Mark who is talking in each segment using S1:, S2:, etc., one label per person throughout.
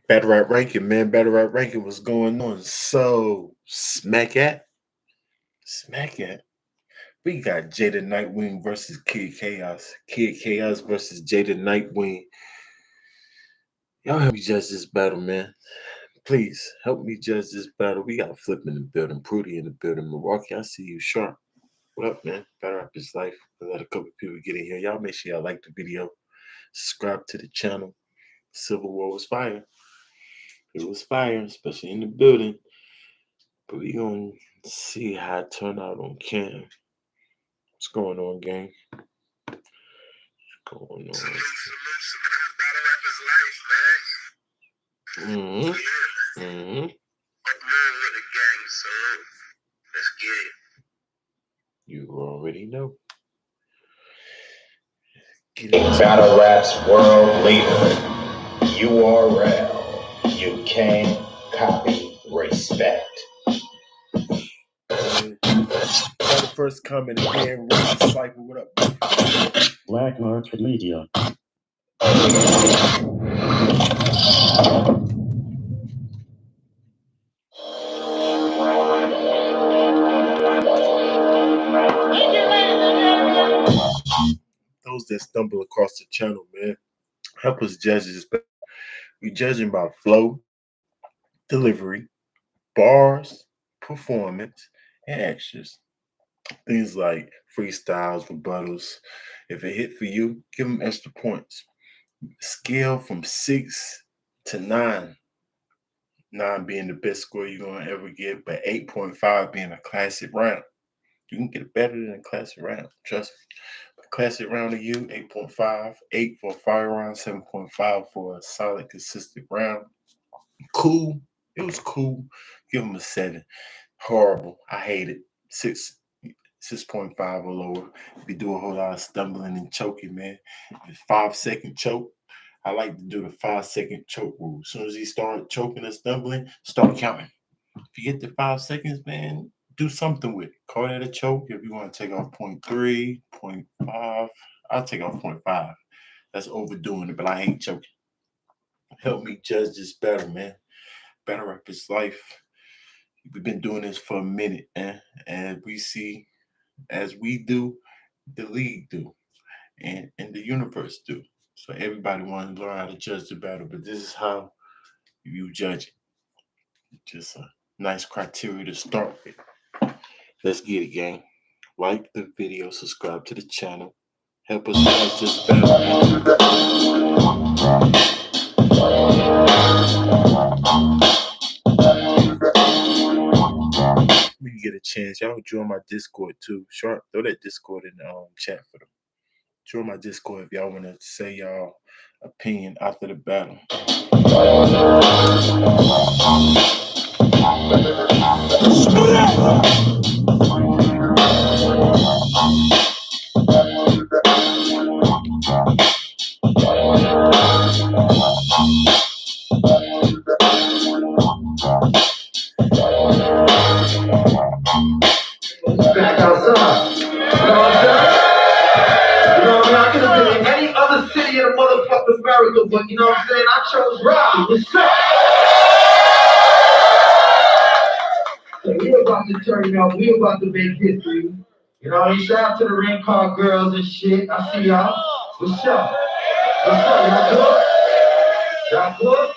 S1: Battle Rap Ranking, man. Battle Rap Ranking was going on. So, Smack at. We got Jada Nightwing versus Kid Chaos. Kid Chaos versus Jada Nightwing. Y'all help me judge this battle, man. Please help me judge this battle. We got Flip in the building, Prudy in the building, Milwaukee. I see you, Sharp. What up, man? Battle Rap is life. We let a couple people get in here. Y'all make sure y'all like the video, subscribe to the channel. Civil War was fire. It was fire, especially in the building. But we gonna see how it turned out on cam. What's going on, gang? What's going on?
S2: Battle rap is life, man.
S1: Mm-hmm.
S2: Yeah, man.
S1: Mm-hmm.
S2: Up more with the gang, so let's get it.
S1: You already know.
S3: Battle Rap's world leader, URL. You can't copy respect.
S1: The first comment again, Rob Cypher, what up, man?
S4: Black Market Media.
S1: Those that stumble across the channel, man, help us judge this. We judging by flow, delivery, bars, performance, and extras. Things like freestyles, rebuttals. If it hit for you, give them extra points. Scale from 6 to 9. 9 being the best score you're going to ever get, but 8.5 being a classic round. You can get it better than a classic round. Trust me. A classic round of you, 8.5. 8 for a fire round, 7.5 for a solid, consistent round. Cool. It was cool. Give them a 7. Horrible. I hate it. 6.5 or lower. If you do a whole lot of stumbling and choking, man. If it's 5-second choke, I like to do the 5-second choke rule. As soon as he start choking and stumbling, start counting. If you get to 5 seconds, man, do something with it. Call that a choke. If you want to take off 0.3, 0.5, I'll take off 0.5. That's overdoing it, but I hate choking. Help me judge this battle, man. Battle rap is life. We've been doing this for a minute, man. And we see, as we do, the league do, and the universe do. So everybody wants to learn how to judge the battle, but this is how you judge it. Just a nice criteria to start with. Let's get it, gang. Like the video, subscribe to the channel. Help us judge this battle. When you get a chance, y'all join my Discord too. Sharp, throw that Discord in the chat for them. Join my Discord if y'all want to say y'all opinion after the battle.
S5: Back outside. You know what I'm saying? You know what I mean? I could have been in any other city in the motherfucking America, but you know what I'm saying? I chose Raleigh. What's up? So we about to turn up. We about to make history. You know, shout out to the ring car girls and shit. I see y'all. What's up? What's up? Y'all good? Y'all good?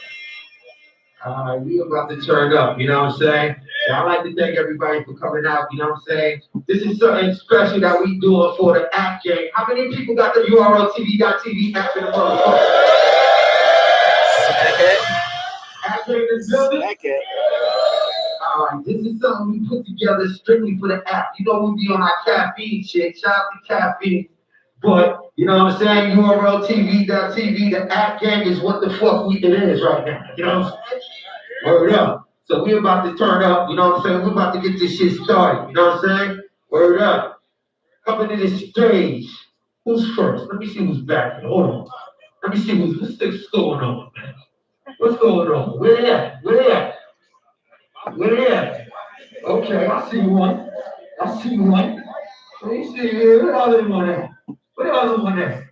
S5: Alright, we about to turn up, you know what I'm saying? And I'd like to thank everybody for coming out, you know what I'm saying? This is something special that we doing for the app game. How many people got the URLTV.tv app in the motherfucker? App game in the building? Alright, this is something we put together strictly for the app. You know, we be on our caffeine shit. Shout out to caffeine. But, you know what I'm saying? URLTV.tv, the app game is what the fuck it is right now. You know what I'm saying? Word up. So we about to turn up, you know what I'm saying? We about to get this shit started, you know what I'm saying? Word up. Coming to the stage. Who's first? Let me see who's back. Hold on. Let me see what's going on, man. What's going on? Where they at? Where they at? Where they at? Okay, I see one. I see one. Let me see here. Where the other one at? Where the other one at?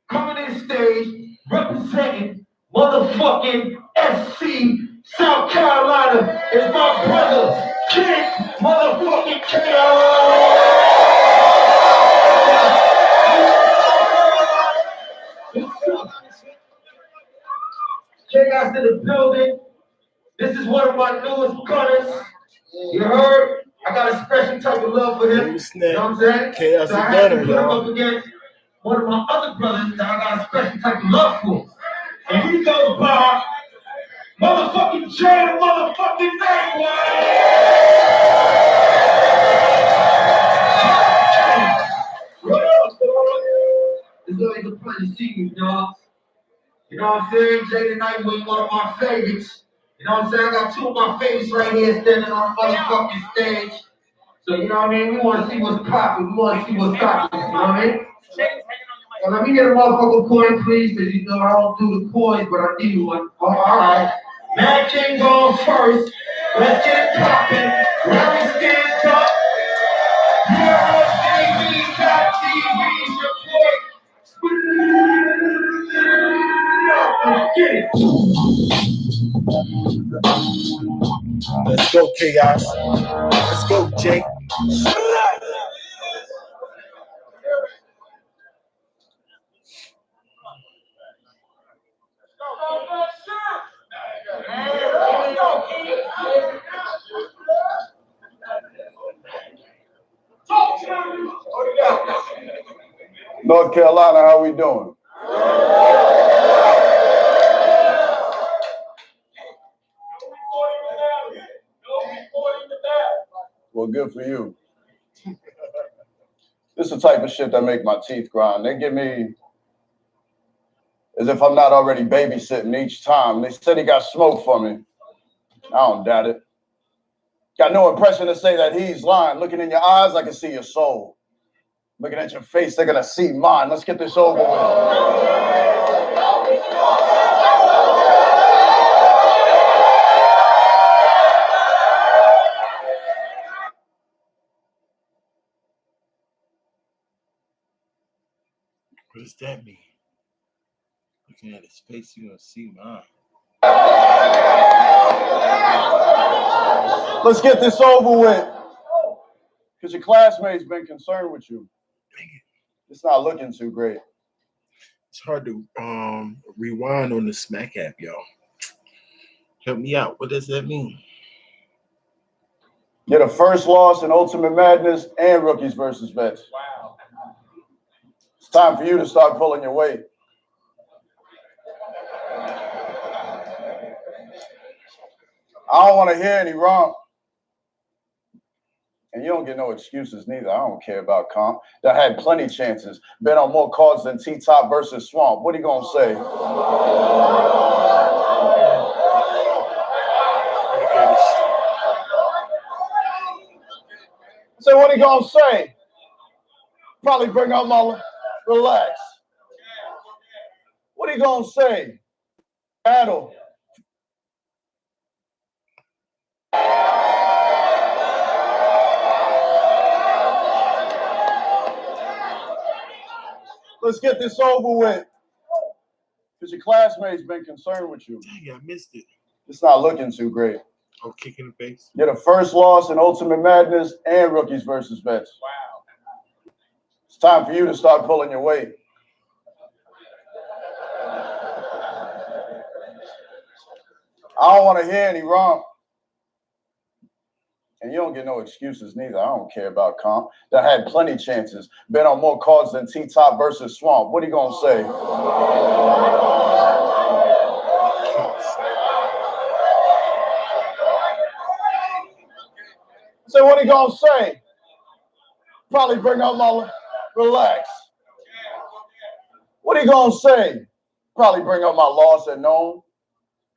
S5: coming in stage, representing motherfucking SC, South Carolina, is my brother, Kid motherfucking Chaos. Chaos in the building. This is one of my newest gunners. You heard? I got a special type of love for him. You know what I'm saying?
S1: Chaos
S5: So I
S1: a
S5: had to
S1: gunner,
S5: put him
S1: y'all.
S5: up against one of my other brothers that I got a special type of love for. And he goes by motherfucking Jay motherfucking Nitewing. What up, dog? It's always a pleasure seeing you, dog. You know what I'm saying? Jay the Nitewing, one of my favorites. You know what I'm saying? I got two of my favorites right here standing on the motherfucking stage. So, you know what I mean? We want to see what's popping. We want to see what's popping. You know what I mean? And let me get a motherfucking coin, please, because you know I don't do the coins, but I need one. Oh, all right. Mad King going first. Let's get it popping. Larry stands up. TV.TV's report. Get it.
S1: Let's go, Chaos. Let's go, Jake.
S4: North Carolina, how we doing? Well, good for you. This is the type of shit that make my teeth grind. They give me as if I'm not already babysitting each time. They said he got smoke for me. I don't doubt it. Got no impression to say that he's lying. Looking in your eyes, I can see your soul. Looking at your face, they're gonna see mine. Let's get this over with.
S1: What does that mean? Looking at his face, you're gonna see mine.
S4: Let's get this over with. Because your classmates been concerned with you. It's not looking too great.
S1: It's hard to rewind on the Smack app, y'all. Help me out. What does that mean?
S4: You're the first loss in Ultimate Madness and Rookies versus Vets. Wow. It's time for you to start pulling your weight. I don't want to hear any wrong. And you don't get no excuses neither. I don't care about comp. That had plenty chances. Bet on more cards than T-Top versus Swamp. What are you going to say? So what are you going to say? Probably bring up my relax. What are you going to say? Battle. Let's get this over with. Because your classmates been concerned with you.
S1: Dang, I missed it.
S4: It's not looking too great.
S1: Oh, kick in the face.
S4: You're the first loss in Ultimate Madness and Rookies versus Vets. Wow. It's time for you to start pulling your weight. I don't want to hear any wrong. And you don't get no excuses neither. I don't care about comp. That had plenty chances. Bet on more cards than T-Top versus Swamp. What are you going to say? So what are you going to say? Probably bring up my relax. What are you going to say? Probably bring up my loss at Nome.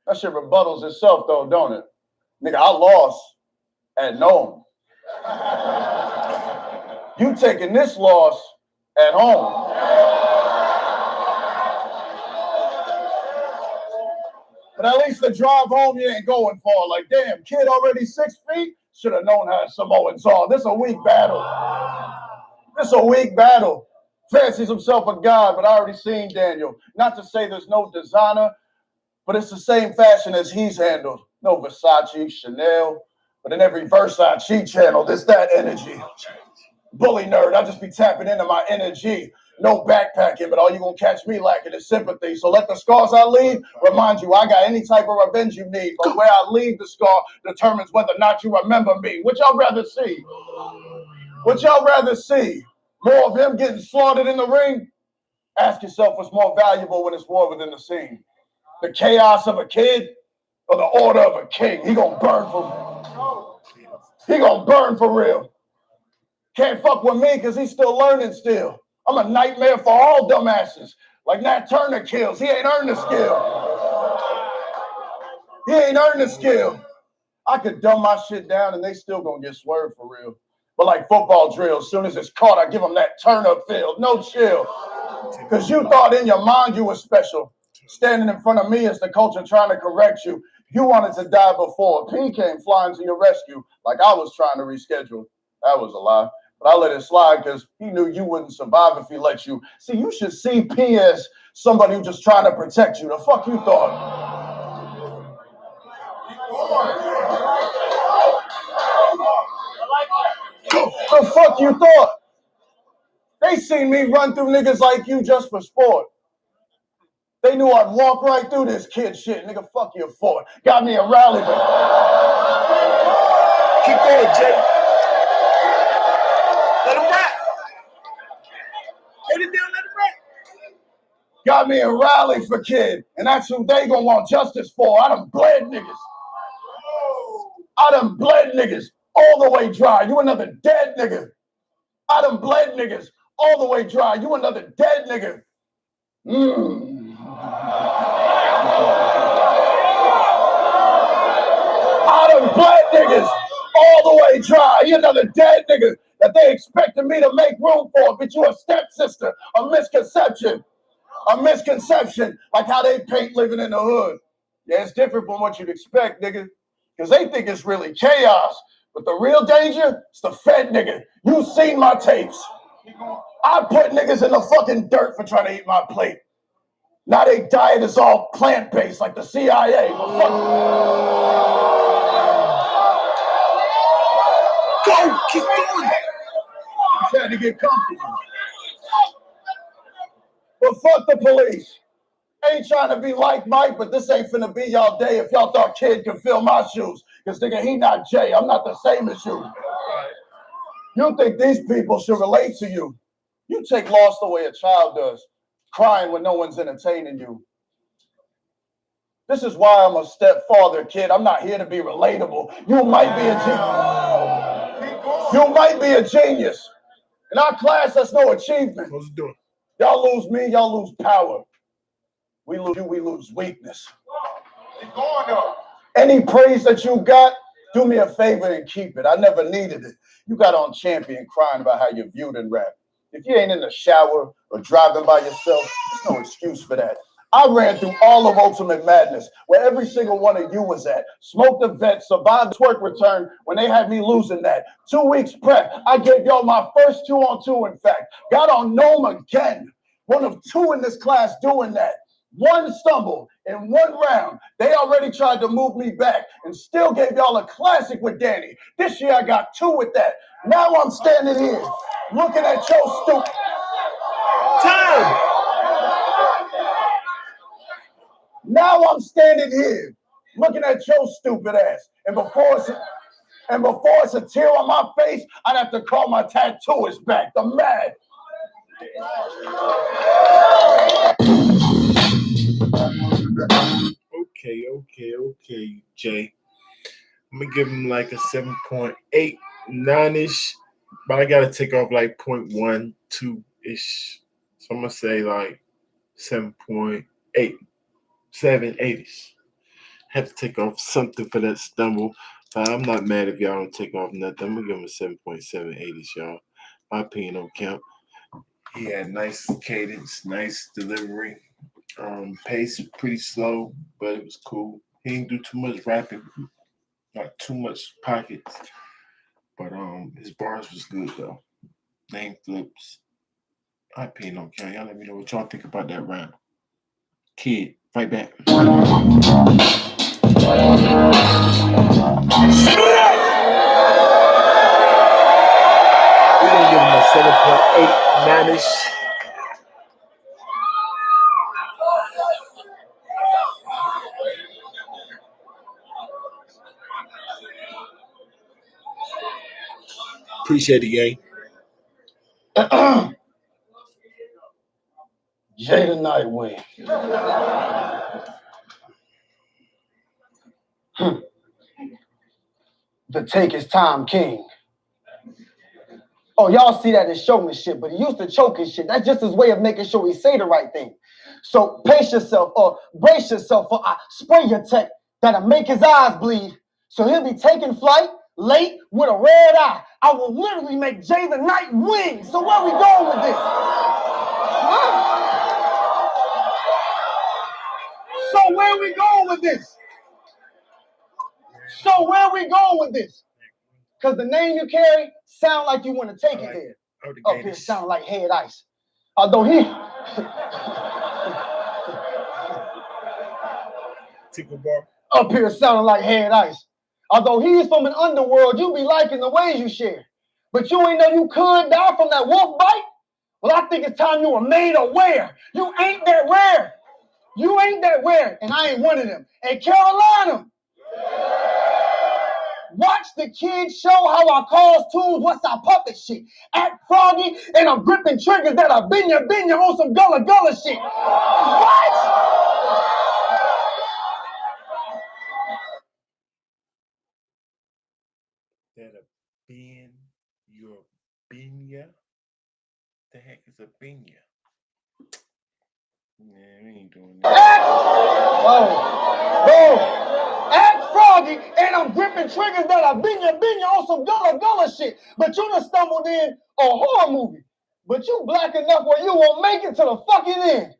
S4: That shit rebuttals itself though, don't it? Nigga, I lost at Nome. You taking this loss at home. But at least the drive home you ain't going far. Like, damn, kid already 6 feet? Should have known how Samoans are. This a weak battle. This a weak battle. Fancies himself a god, but I already seen Daniel. Not to say there's no designer, but it's the same fashion as he's handled. No Versace, Chanel, but in every verse I cheat channel, there's that energy. Bully nerd, I just be tapping into my energy. No backpacking, but all you gonna catch me lacking is sympathy. So let the scars I leave remind you I got any type of revenge you need. But where I leave the scar determines whether or not you remember me. What y'all rather see? What y'all rather see? More of him getting slaughtered in the ring? Ask yourself what's more valuable when it's war within the scene. The chaos of a kid or the order of a king? He gonna burn for real. He gonna burn for real. Can't fuck with me because he's still learning still. I'm a nightmare for all dumbasses. Like Nat Turner kills. He ain't earned the skill. He ain't earned the skill. I could dumb my shit down and they still gonna get swerved for real. But like football drills, as soon as it's caught, I give them that turn up field. No chill. Because you thought in your mind you were special. Standing in front of me is the culture trying to correct you. You wanted to die before. P came flying to your rescue like I was trying to reschedule. That was a lie. But I let it slide because he knew you wouldn't survive if he let you. See, you should see P as somebody who's just trying to protect you. The fuck you thought? The fuck you thought? They seen me run through niggas like you just for sport. They knew I'd walk right through this kid shit. Nigga, fuck you for it. Got me a rally. Keep going, Jay. Let him rap. Put it down, let him rap. Got me a rally for kid. And that's who they gonna want justice for. I done bled niggas. I done bled niggas all the way dry. You another dead nigga. I done bled niggas all the way dry. You another dead nigga. I done bled niggas all the way dry. You another dead nigga that they expected me to make room for, but you a stepsister. A misconception. A misconception, like how they paint living in the hood. Yeah, it's different from what you'd expect, nigga. Because they think it's really chaos. But the real danger is the Fed, nigga. You seen my tapes. I put niggas in the fucking dirt for trying to eat my plate. Now they diet is all plant-based like the CIA. But fuck. Go, keep going. You had to get comfortable. But fuck the police. Ain't trying to be like Mike, but this ain't finna be y'all day if y'all thought Kid could fill my shoes. Because nigga, he not Jay. I'm not the same as you. You think these people should relate to you. You take loss the way a child does, crying when no one's entertaining you. This is why I'm a stepfather, kid. I'm not here to be relatable. You might be a genius. You might be a genius. In our class, that's no achievement.
S1: What's it doing?
S4: Y'all lose me, y'all lose power. We lose you, we lose weakness. Any praise that you got, do me a favor and keep it. I never needed it. You got on Champion crying about how you're viewed in rap. If you ain't in the shower or driving by yourself, there's no excuse for that. I ran through all of Ultimate Madness, where every single one of you was at. Smoked the vet, survived twerk return when they had me losing that. 2 weeks prep, I gave y'all my first 2-on-2, in fact. Got on Gnome again. One of two in this class doing that. One stumble in one round. They already tried to move me back and still gave y'all a classic with Danny. This year I got 2 with that. Now I'm standing here looking at your stupid time. Now I'm standing here looking at your stupid ass. And before it's a tear on my face, I'd have to call my tattooist back. The mad.
S1: Okay, Jay. I'm gonna give him like a 7.8, 9-ish, but I gotta take off like 0.12-ish. So I'm gonna say like 7.8, 8-ish. Have to take off something for that stumble. But I'm not mad if y'all don't take off nothing. I'm gonna give him a 7.7, 8-ish, y'all. My opinion don't count. He had nice cadence, nice delivery. Pace pretty slow, but it was cool. He didn't do too much rapping, not too much pockets. But his bars was good though. Name flips, I ain't paying no count. Y'all let me know what y'all think about that round. Kid, fight back.
S5: We didn't give him a 7.8 managed.
S1: Appreciate it, gang.
S4: Jay the Nitewing. The take his time king. Oh, y'all see that as showmanship, but he used to choke his shit. That's just his way of making sure he say the right thing. So pace yourself or brace yourself for I spray your tech that'll make his eyes bleed. So he'll be taking flight late with a red eye. I will literally make Jay the Nitewing. So where we going with this? Huh? So where we going with this? So where we going with this? Because the name you carry sound like you want to take it there. Up here sound like head ice. Although he
S1: Tickle bar.
S4: up here sounding like head ice. Although he's from an underworld, you be liking the ways you share. But you ain't know you could die from that wolf bite? Well, I think it's time you were made aware. You ain't that rare. You ain't that rare, and I ain't one of them. And Carolina, watch the kids show how I cause tunes, what's our puppet shit. Act froggy, and I'm gripping triggers that are been ya on some gullah shit. What?
S1: That'll bend your binya. The heck is a binya? Yeah, we ain't doing that.
S4: Act froggy, and I'm gripping triggers that are been ya on some gullah shit. But you done stumbled in a horror movie. But you black enough where you won't make it to the fucking end.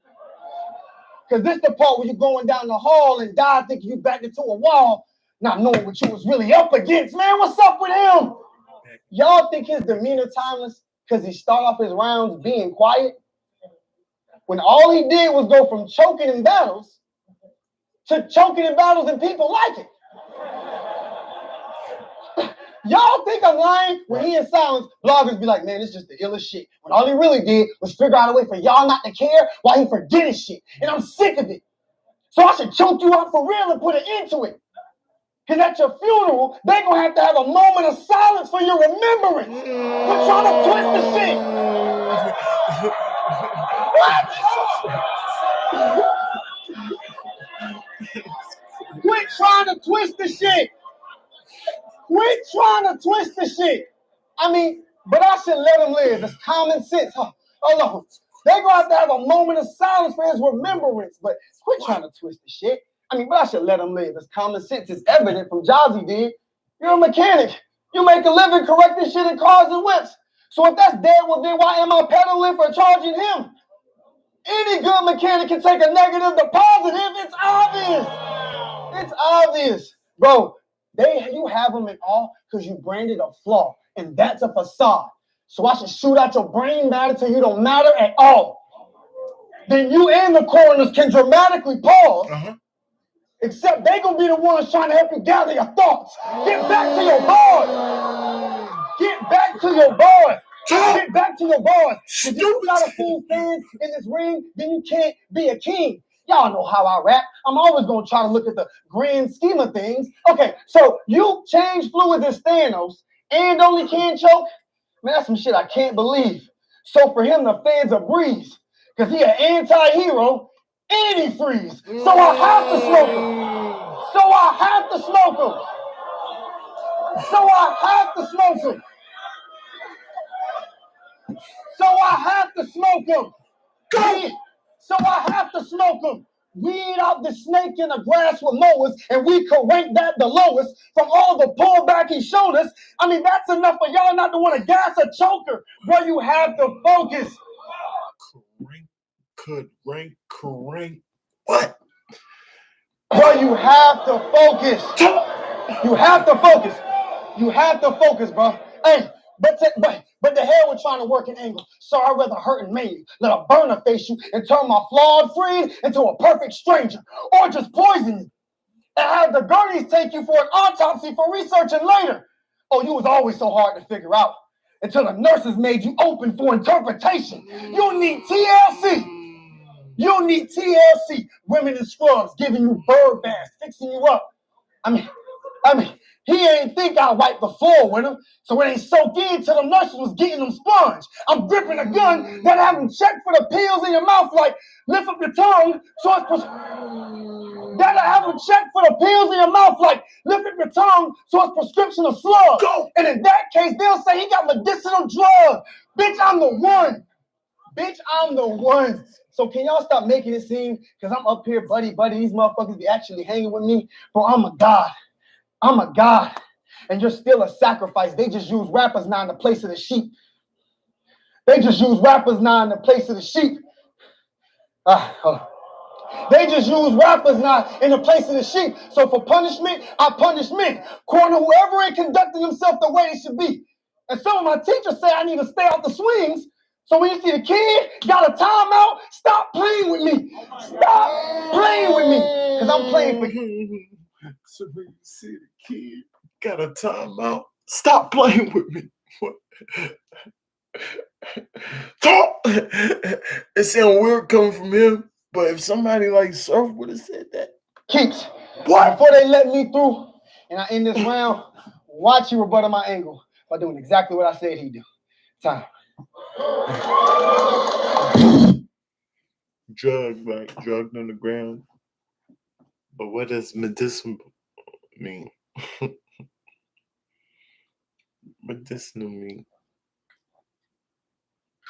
S4: Because this the part where you're going down the hall and die thinking you backed into a wall, not knowing what you was really up against. Man, what's up with him? Y'all think his demeanor timeless because he start off his rounds being quiet? When all he did was go from choking in battles to choking in battles and people like it. Y'all think I'm lying? When he in silence, bloggers be like, man, it's just the illest shit. When all he really did was figure out a way for y'all not to care while he forget his shit. And I'm sick of it. So I should choke you out for real and put an end to it. Because at your funeral, they going to have a moment of silence for your remembrance. We're trying to twist the shit. What? Quit trying to twist the shit. Quit trying to twist the shit. I mean, but I should let him live. It's common sense. Oh no. They're going to have a moment of silence for his remembrance. But quit trying to twist the shit. I mean, but I should let him live. It's common sense. It's evident from jobs he did. You're a mechanic. You make a living correcting shit in cars and whips. So if that's dead, well then why am I pedaling for charging him? Any good mechanic can take a negative to positive. It's obvious. It's obvious. Bro, you have them in awe because you branded a flaw. And that's a facade. So I should shoot out your brain matter till you don't matter at all. Then you and the coroners can dramatically pause. Except they gonna be the ones trying to help you gather your thoughts. Get back to your board. Get back to your board. Get back to your board. If you got a fool fans in this ring, then you can't be a king. Y'all know how I rap. I'm always gonna try to look at the grand scheme of things. Okay, so you change fluids as Thanos and only can choke? Man, that's some shit I can't believe. So for him, the fans are breeze. Because he an anti-hero and he freeze. So I have to smoke him. So I have to smoke him. So I have to smoke him. So I have to smoke him. So I have to smoke him. Weed out the snake in the grass with mowers, and we could rank that the lowest from all the pullback he showed us. I mean, that's enough for y'all not to want to gas a choker. Bro, you have to focus.
S1: What?
S4: Bro, you have to focus. You have to focus. You have to focus, bro. Hey,
S6: But the hell with trying to work an angle. So I'd rather hurt and maim you, let a burner face you, and turn my flawed friend into a perfect stranger, or just poison you, and have the gurneys take you for an autopsy for researching later. Oh, you was always so hard to figure out until the nurses made you open for interpretation. You need TLC. You need TLC. Women in scrubs giving you bird baths, fixing you up. I mean, he ain't think I wiped the floor with him, so it ain't soaked in till the nurses was getting them sponge. I'm gripping a gun, gotta have them check for the pills in your mouth, like lift up your tongue, so it's gotta have them check for the pills in your mouth, like lift up your tongue, so it's prescription of slugs. And in that case, they'll say he got medicinal drugs. Bitch, I'm the one. Bitch, I'm the one. So can y'all stop making it seem, because I'm up here, buddy, these motherfuckers be actually hanging with me? Bro, I'm a god. I'm a god. And you're still a sacrifice. They just use rappers now in the place of the sheep. They just use rappers now in the place of the sheep. They just use rappers now in the place of the sheep. So for punishment, I punish men. Corner whoever ain't conducting themselves the way it should be. And some of my teachers say I need to stay off the swings. So when you see the kid got a timeout, stop playing with me. Stop playing with me. Because I'm playing for you.
S1: So when you see the kid got a timeout, stop playing with me. What? Talk. It sounds weird coming from him, but if somebody like Surf would have said that.
S6: Keeps.
S1: What?
S6: Before they let me through and I end this round, watch you rebuttal my angle by doing exactly what I said he'd do. Time.
S1: Drugged on the ground. But what does medicinal mean? Medicinal mean?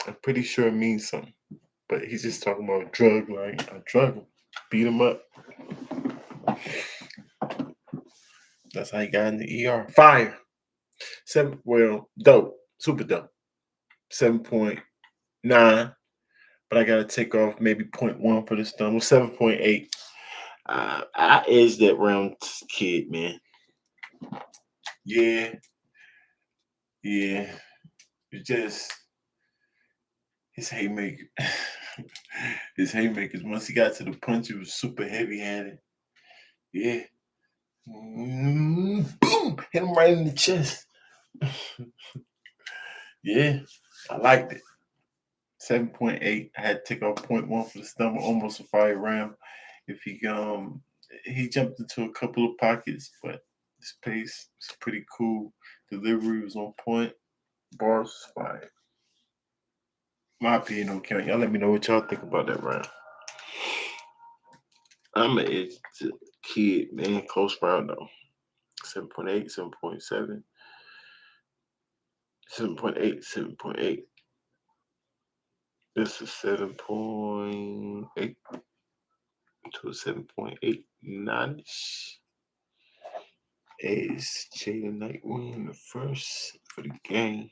S1: I'm pretty sure it means something. But he's just talking about drug him, beat him up. That's how he got in the ER. Fire. Dope. Super dope. 7.9. But I gotta take off maybe 0.1 for the stumble. 7.8. I edged that round kid, man. Yeah. It's just his haymaker. His haymakers. Once he got to the punch, it was super heavy-handed. Yeah. Boom! Hit him right in the chest. Yeah, I liked it. 7.8. I had to take off 0.1 for the stumble. Almost a fire round. If he jumped into a couple of pockets, but his pace was pretty cool. Delivery was on point. Bars was fire. My opinion don't count. Y'all let me know what y'all think about that round. I'm an edge kid, man. Close round though. 7.8, 7.7. 7.8, 7.8. This is 7.8 to a 7.89ish. Is Jaden Nitewing the first for the game?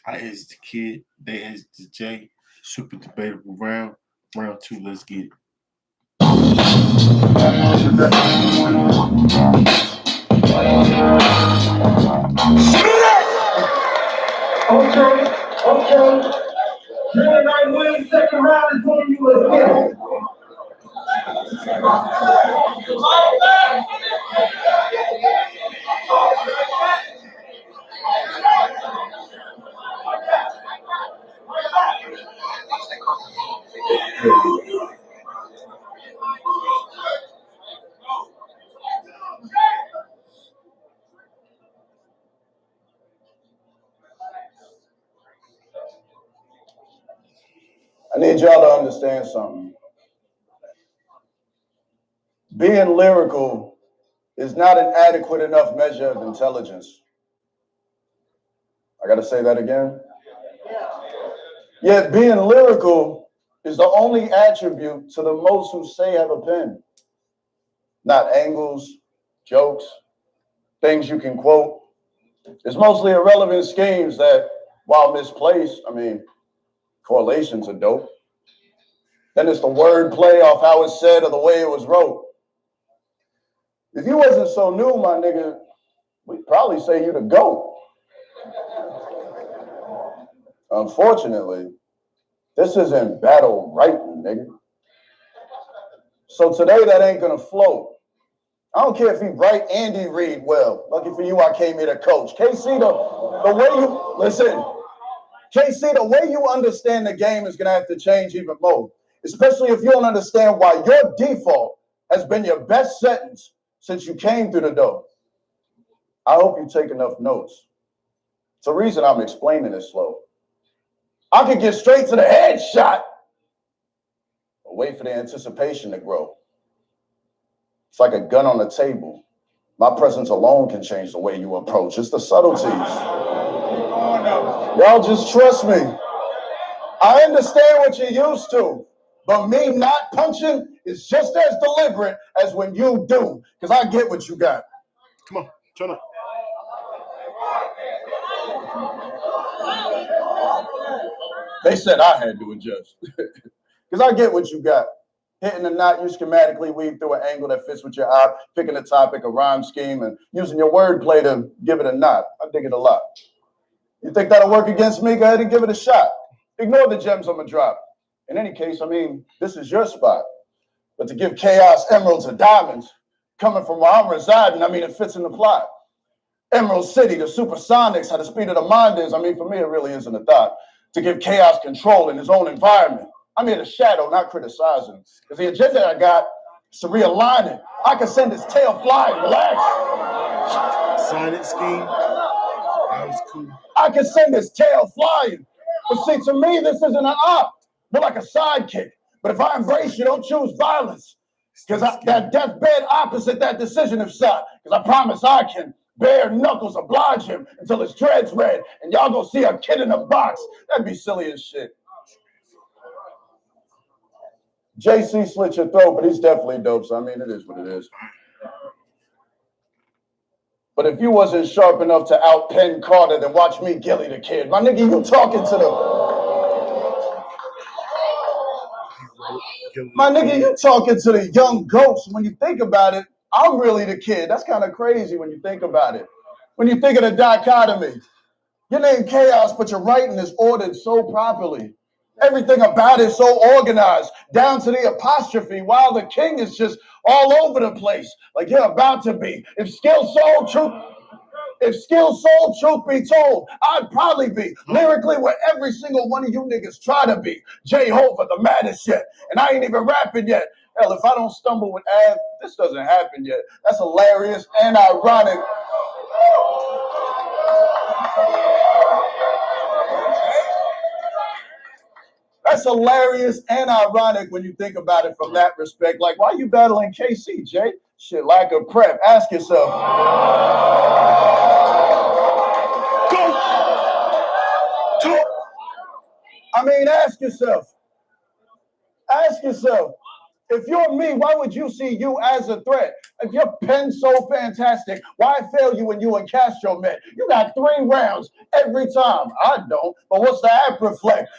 S1: I edged the kid, they edged the J. Super debatable round. Round 2, let's get it.
S5: Okay. Jaden Nitewing, second round is when you was here.
S4: I need y'all to understand something. Being lyrical is not an adequate enough measure of intelligence. I gotta say that again. Yet being lyrical is the only attribute to the most who say have a pen. Not angles, jokes, things you can quote. It's mostly irrelevant schemes that, while misplaced, correlations are dope. Then it's the word play off how it's said or the way it was wrote. If you wasn't so new, my nigga, we'd probably say you the GOAT. Unfortunately, this isn't battle writing, nigga. So today that ain't gonna float. I don't care if he write and he read well. Lucky for you, I came here to coach. KC, the way you listen, KC, the way you understand the game is gonna have to change even more. Especially if you don't understand why your default has been your best sentence since you came through the door. I hope you take enough notes. It's the reason I'm explaining this slow. I could get straight to the headshot, but wait for the anticipation to grow. It's like a gun on the table. My presence alone can change the way you approach. It's the subtleties. Y'all just trust me. I understand what you're used to, but me not punching is just as deliberate as when you do, because I get what you got.
S1: Come on, turn up.
S4: They said I had to adjust, because I get what you got. Hitting a knot, you schematically weave through an angle that fits with your eye, picking a topic, a rhyme scheme, and using your wordplay to give it a knot. I dig it a lot. You think that'll work against me? Go ahead and give it a shot. Ignore the gems I'm gonna drop. In any case, I mean, this is your spot. But to give chaos emeralds or diamonds, coming from where I'm residing, I mean, it fits in the plot. Emerald City, the supersonics, how the speed of the mind is, I mean, for me, it really isn't a thought. To give chaos control in his own environment. I'm here to shadow, not criticizing. Because the agenda I got is to realign it. I can send his tail flying, relax.
S1: Silent scheme. That was cool.
S4: I can send his tail flying. But see, to me, this isn't an op, but like a sidekick. But if I embrace you, don't choose violence. Because that deathbed opposite that decision of shot. Because I promise I can bare knuckles oblige him until his dread's red. And y'all go see a kid in a box. That'd be silly as shit. JC slit your throat, but he's definitely dope. So, I mean, it is what it is. But if you wasn't sharp enough to outpen Carter, then watch me Gilly the Kid. My nigga, you talking to the young goats. When you think about it, I'm really the kid. That's kind of crazy when you think about it. When you think of the dichotomy, your name Chaos, but your writing is ordered so properly. Everything about it is so organized, down to the apostrophe, while the king is just all over the place, like you're about to be. If skill, soul, truth be told, I'd probably be lyrically where every single one of you niggas try to be. Jehovah, the maddest shit. And I ain't even rapping yet. Hell, if I don't stumble with Av, this doesn't happen yet. That's hilarious and ironic. That's hilarious and ironic when you think about it from that respect. Like, why are you battling KC, Jay? Shit, lack of prep. Ask yourself. I mean, ask yourself. Ask yourself. If you're me, why would you see you as a threat? If your pen's so fantastic, why fail you when you and Castro met? You got 3 rounds every time. I don't, but what's the app reflect?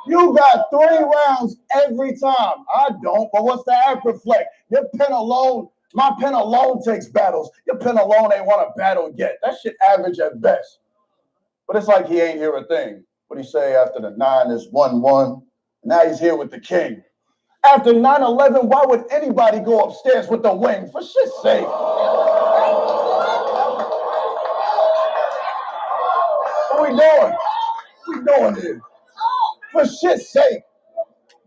S4: You got 3 rounds every time. I don't, but what's the app reflect? Your pen alone, my pen alone takes battles. Your pen alone ain't won a battle yet. That shit average at best. But it's like he ain't hear a thing. What he say after the 9 is 1-1? Now he's here with the king. After 9/11, why would anybody go upstairs with the wing? For shit's sake. What we doing? What we doing here? For shit's sake.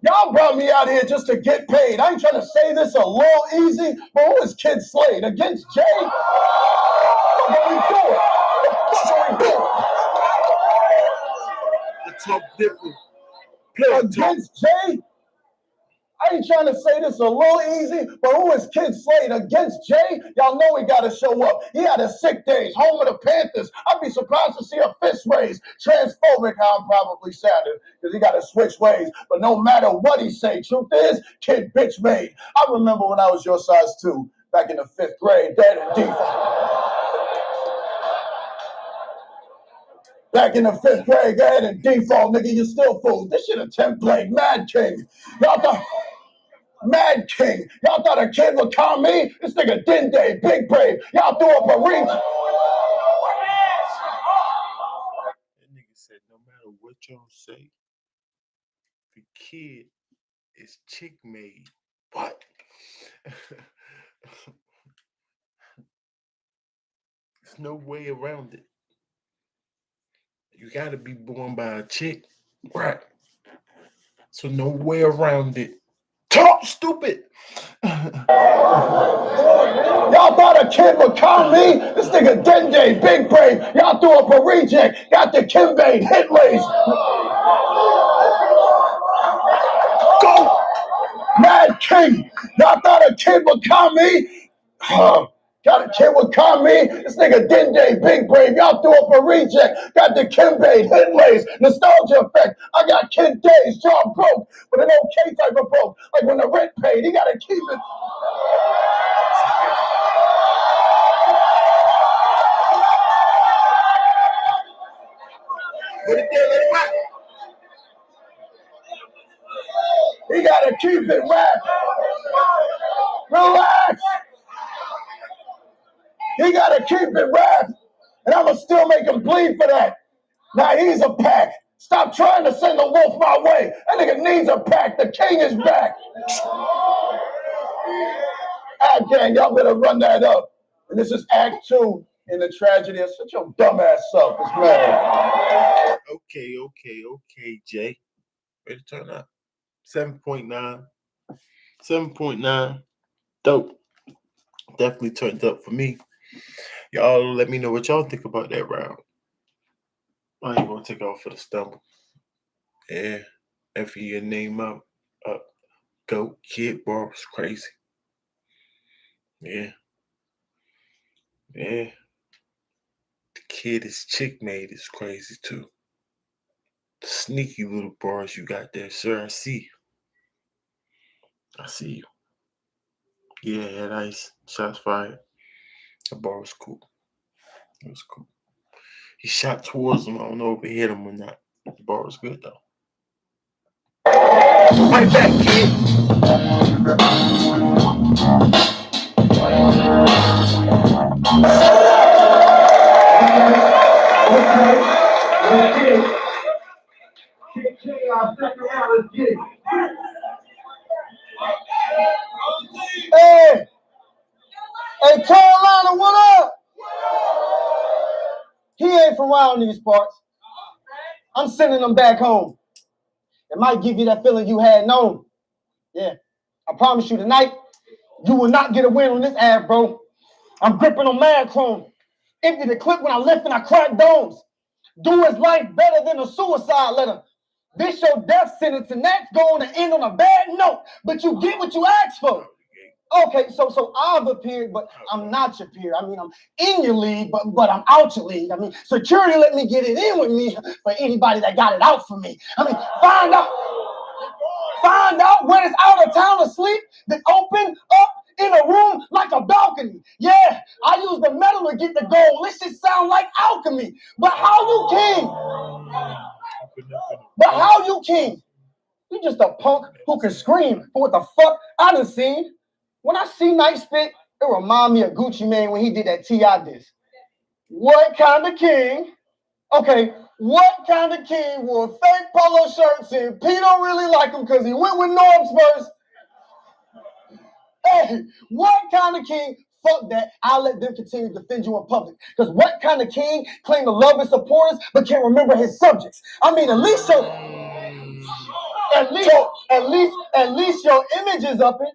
S4: Y'all brought me out here just to get paid. I ain't trying to say this a little easy, but who is Kid Slade? Against Jay? What are we doing? What are we doing?
S1: I talk different.
S4: Against Jay? I ain't trying to say this a little easy, but who is Kid Slade against Jay? Y'all know he got to show up. He had a sick days, home of the Panthers. I'd be surprised to see a fist raise. Transphobic, how I'm probably sounding, because he got to switch ways. But no matter what he say, truth is, kid bitch made. I remember when I was your size too, back in the 5th grade, dead and default. Back in the 5th grade, go ahead and default, nigga, you still fool. This shit a template, Mad King. Y'all thought... Mad King. Y'all thought a kid would calm me? This nigga Dende, Big Brave. Y'all threw up a reach.
S1: That nigga said, no matter what y'all say, the kid is chick made. What? There's no way around it. You gotta be born by a chick. Right. So no way around it. Talk stupid.
S4: Y'all thought a kid would calm me? This nigga Dende, Big Brave. Y'all threw up a reject. Got the Kimbe hit race. Go! Mad King. Y'all thought a kid would calm me? Got a kid would calm me? This nigga Dende, Big Brave. Y'all threw up a reject. Got the Kimbe hit race. Nostalgia effect. I got Kid Days, jaw broke. With an okay type of broke. Like when the rent paid, he gotta keep it. He gotta keep it wrapped. Relax. He gotta keep it wrapped. And I'ma still make him bleed for that. Now he's a pack. Stop trying to send the wolf my way. That nigga needs a pack. The king is back. Act gang, y'all better run that up. And this is Act 2 in the tragedy of shut your dumb ass up. It's mad.
S1: Okay, Jay. Way to turn up. 7.9. 7.9. Dope. Definitely turned up for me. Y'all let me know what y'all think about that round. I ain't gonna take off for the stumble. Yeah. Effing your name up. Goat kid bars crazy. Yeah. The kid is chick made is crazy too. The sneaky little bars you got there, sir. I see you. Yeah, nice. Shots fired. The bar was cool. It was cool. He shot towards him. I don't know if it hit him or not. The bar was good though. Right back, kid.
S6: Hey, Carolina, what up? He ain't from around these parts. I'm sending him back home. It might give you that feeling you had known. Yeah, I promise you tonight, you will not get a win on this ad, bro. I'm gripping on mad chrome. Empty the clip when I lift and I crack domes. Do his life better than a suicide letter. This your death sentence and that's going to end on a bad note. But you get what you asked for. Okay, so I've appeared, but I'm not your peer. I mean, I'm in your league, but I'm out your league. I mean, security let me get it in with me for anybody that got it out for me. I mean, find out when it's out of town asleep, then open up in a room like a balcony. Yeah, I use the metal to get the gold. This shit sound like alchemy. But how you king? You just a punk who can scream for what the fuck I done seen. When I see Night spit, it remind me of Gucci Mane when he did that T.I. diss. What kind of king? Okay, what kind of king wore fake polo shirts and P don't really like him because he went with Norbs first? Hey, what kind of king? Fuck that. I'll let them continue to defend you in public. Because what kind of king claim to love his supporters but can't remember his subjects? I mean, at least your image is up in.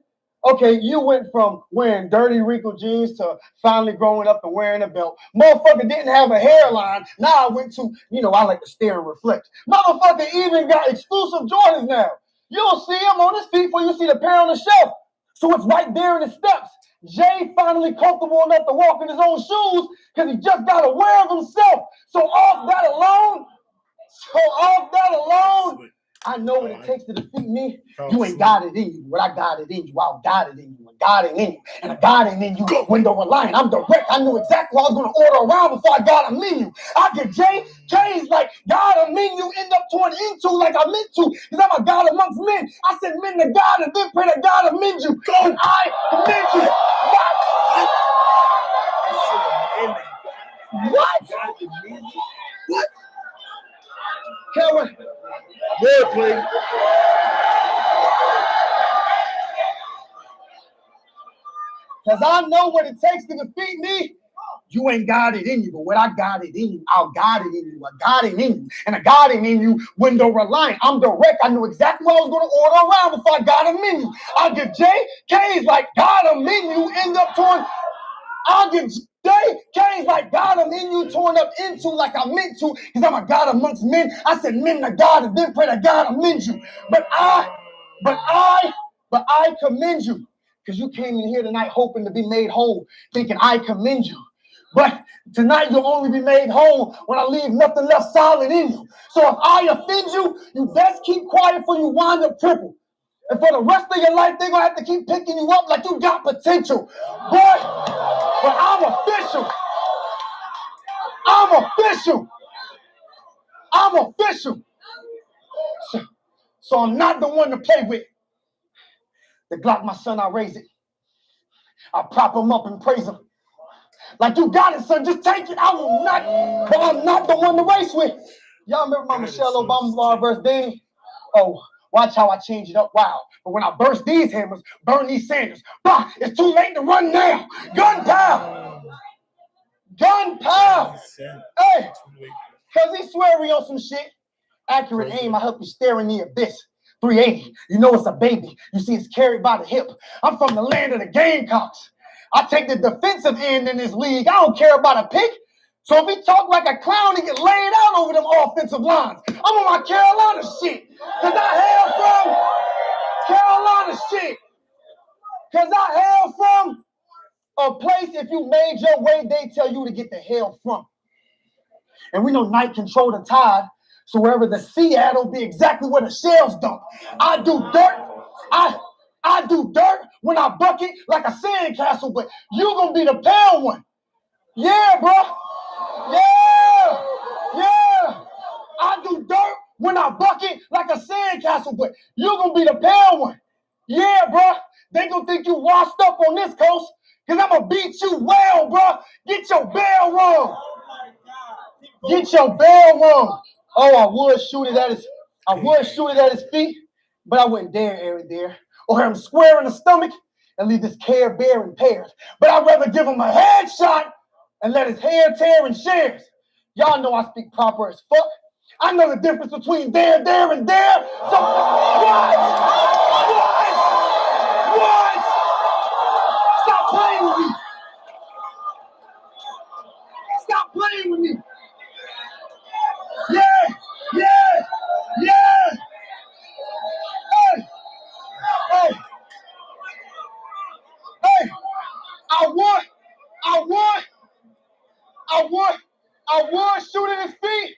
S6: Okay, you went from wearing dirty wrinkled jeans to finally growing up and wearing a belt. Motherfucker didn't have a hairline. Now I went to, I like to stare and reflect. Motherfucker even got exclusive Jordans now. You'll see him on his feet before you see the pair on the shelf. So it's right there in the steps. Jay finally comfortable enough to walk in his own shoes because he just got aware of himself. So off that alone, I know what it takes to defeat me. You ain't got it in you. What I got it in you. I'll got it in you. God ain't in you. And a God ain't in you window reliant. I'm direct. I knew exactly what I was going to order around before I got a menu. I get K's like God a menu end up turning into like I meant to. Because I'm a God amongst men. I said men to God and then pray to God amend you. And I commend you. What? What? Karen.
S1: Good play.
S6: Because I know what it takes to defeat me. You ain't got it in you, but what I got it in you, I'll got it in you. I got it in you. And I got it in you window reliant. I'm direct. I knew exactly what I was going to order around before I got a menu. I'll give K's like got a menu, end up torn. I'll give K's like God a menu torn up into like I meant to, because I'm a God amongst men. I said men to God and then pray to God amend you. But I commend you. Because you came in here tonight hoping to be made whole, thinking I commend you. But tonight you'll only be made whole when I leave nothing left solid in you. So if I offend you, you best keep quiet before you wind up crippled. And for the rest of your life, they're going to have to keep picking you up like you got potential. But I'm official. I'm official. I'm official. So I'm not the one to play with. The Glock, my son, I raise it. I prop him up and praise him. Like you got it, son. Just take it. I will not. But I'm not the one to race with. Y'all remember my Michelle Obama bar verse Danny? Oh, watch how I change it up. Wow. But when I burst these hammers, burn these Sanders. Bah, it's too late to run now. Gunpowder. Gunpowder. Hey, because he swearing on some shit. Accurate aim, I help you stare in the abyss. 380, you know it's a baby. You see it's carried by the hip. I'm from the land of the Gamecocks. I take the defensive end in this league. I don't care about a pick. So if he talk like a clown, he get laid out over them offensive lines. I'm on my Carolina shit. Because I hail from Carolina shit. Because I hail from a place, if you made your way, they tell you to get the hell from. And we know night control the tide. So wherever the sea at will be exactly where the shells dump. I do dirt. I do dirt when I bucket like a sandcastle, but you gonna be the pale one. Yeah, bro. Yeah. I do dirt when I bucket like a sandcastle, but you gonna be the pale one. Yeah, bro. They gonna think you washed up on this coast, cause I'm gonna beat you well, bro. Get your bell rung. Get your bell rung. Oh, I would shoot it at his feet, but I wouldn't dare air it there. Or have him square in the stomach and leave this Care Bear impaired. But I'd rather give him a headshot and let his hair tear in shares. Y'all know I speak proper as fuck. I know the difference between there, and there. So what? Stop playing with me. Stop playing with me. Yeah. Hey, I would shoot at his feet,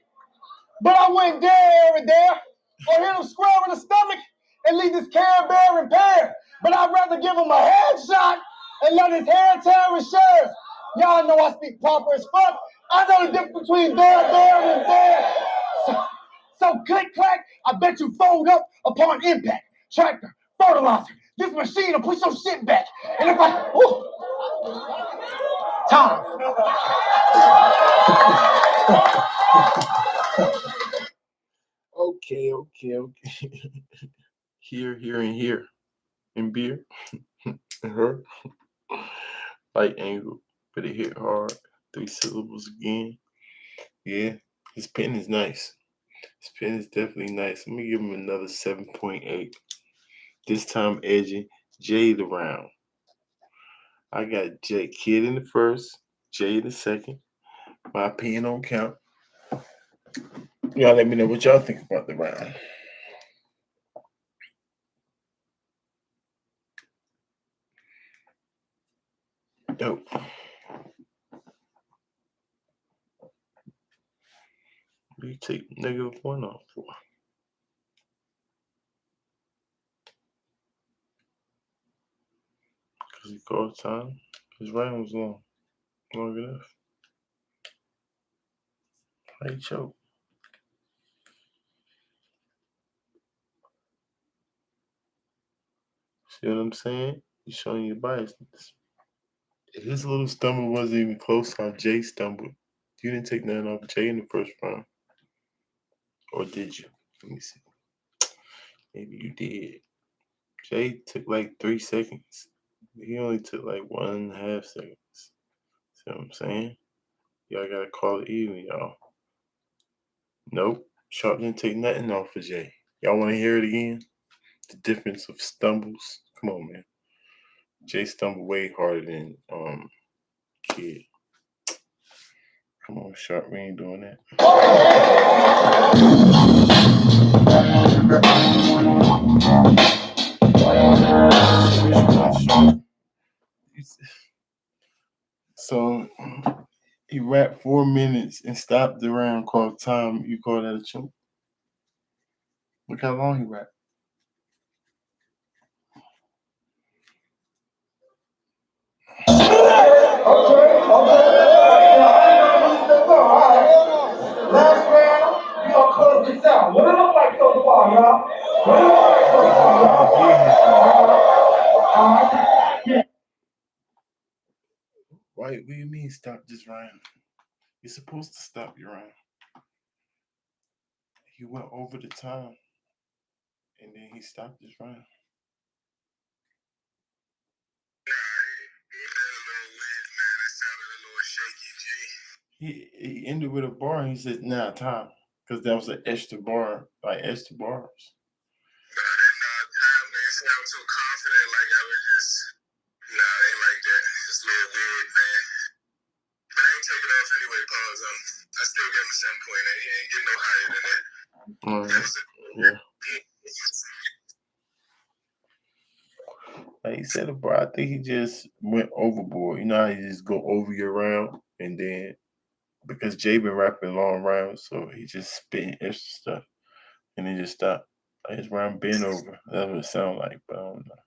S6: but I wouldn't dare over there or hit him square in the stomach and leave this Care Bear impaired. But I'd rather give him a headshot and let his hair tear and shares. Y'all know I speak proper as fuck. I know the difference between there, and there. So click, clack, I bet you fold up upon impact. Tractor, fertilizer, this machine will push your shit back. And if time.
S1: Okay. Here, and beer. And her. Light angle, but it hit hard. 3 syllables again. Yeah, his pen is nice. His pen is definitely nice. Let me give him another 7.8. This time edging J the round. I got J Kid in the first, J in the second. My opinion don't count. Y'all let me know what y'all think about the round. Dope. We take -1 off for. Call time. His round was long enough. How you choke? See what I'm saying? He's showing you bias. His little stumble wasn't even close how Jay stumbled. You didn't take nothing off Jay in the first round. Or did you? Let me see. Maybe you did. Jay took like 3 seconds. He only took like 1.5 seconds. See what I'm saying? Y'all gotta call it even, y'all. Nope. Sharp didn't take nothing off of Jay. Y'all wanna hear it again? The difference of stumbles? Come on, man. Jay stumbled way harder than Kid. Come on, Sharp, we ain't doing that. So he rapped 4 minutes and stopped the round called time. You call that a choke? Look how long he rapped.
S5: Last round, we gonna close this out. What it look like so far, y'all? What it look like so far, y'all?
S1: Why? What do you mean stop this round? You're supposed to stop your round. He went over the time, and then he stopped his round. He ended with a bar, and he said, "Nah, time," because that was an extra bar, like extra bars.
S2: Nah, man. Sound so confident, like I was just, nah, it ain't like that. It's a little weird, man. But I ain't take it off anyway, pause. I still give him a 7.8. He ain't getting no higher than that.
S1: Yeah. Like he said, bro, I think he just went overboard. You know how you just go over your round, and then because Jay been rapping long rounds, so he just spitting extra stuff, and then just stopped. Like his round been over. That's what it sound like, but I don't know.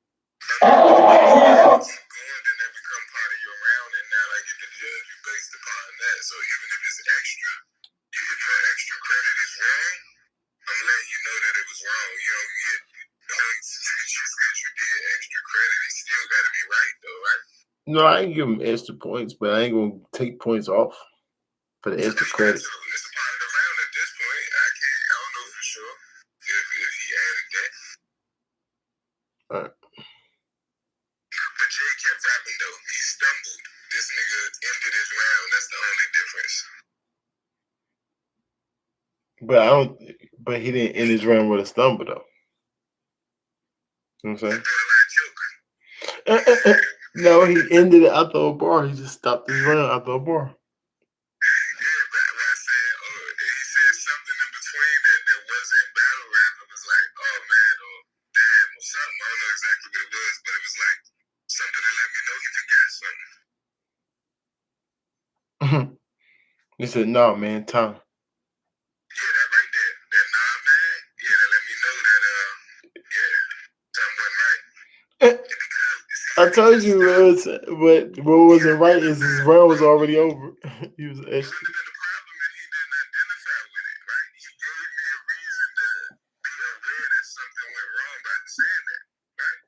S2: Keep going, then that become part of your round, and now I get to judge you based upon that. So even if it's extra, if your extra credit is wrong, I'm letting you know that it was wrong. You don't get points just because you did extra credit. It still got to be right, though, right?
S1: No, I ain't give him extra points, but I ain't gonna take points off for the extra credit.
S2: It's a part of the round at this point. I don't know for sure if he added that.
S1: All right.
S2: But Jay kept rapping though. He stumbled. This nigga ended his round. That's the only difference.
S1: But he didn't end his round with a stumble though. You know what I'm saying? No, he ended it after a bar. He just stopped his round after a bar.
S2: Yeah, but what I said, he said something in between that wasn't battle rap. It was like, oh man, or damn, or something. I don't know exactly what it was, but it was like something to let me know he forgot something.
S1: He said, "No, man, time."
S2: Yeah, that right there. That nah, man. Yeah, that let me know that something wasn't right.
S1: I told you, but what wasn't right is his round was already over. He was extra.
S2: It wouldn't have been a problem if he didn't identify with it, right? He gave me a reason to be aware that something went wrong by saying that, right?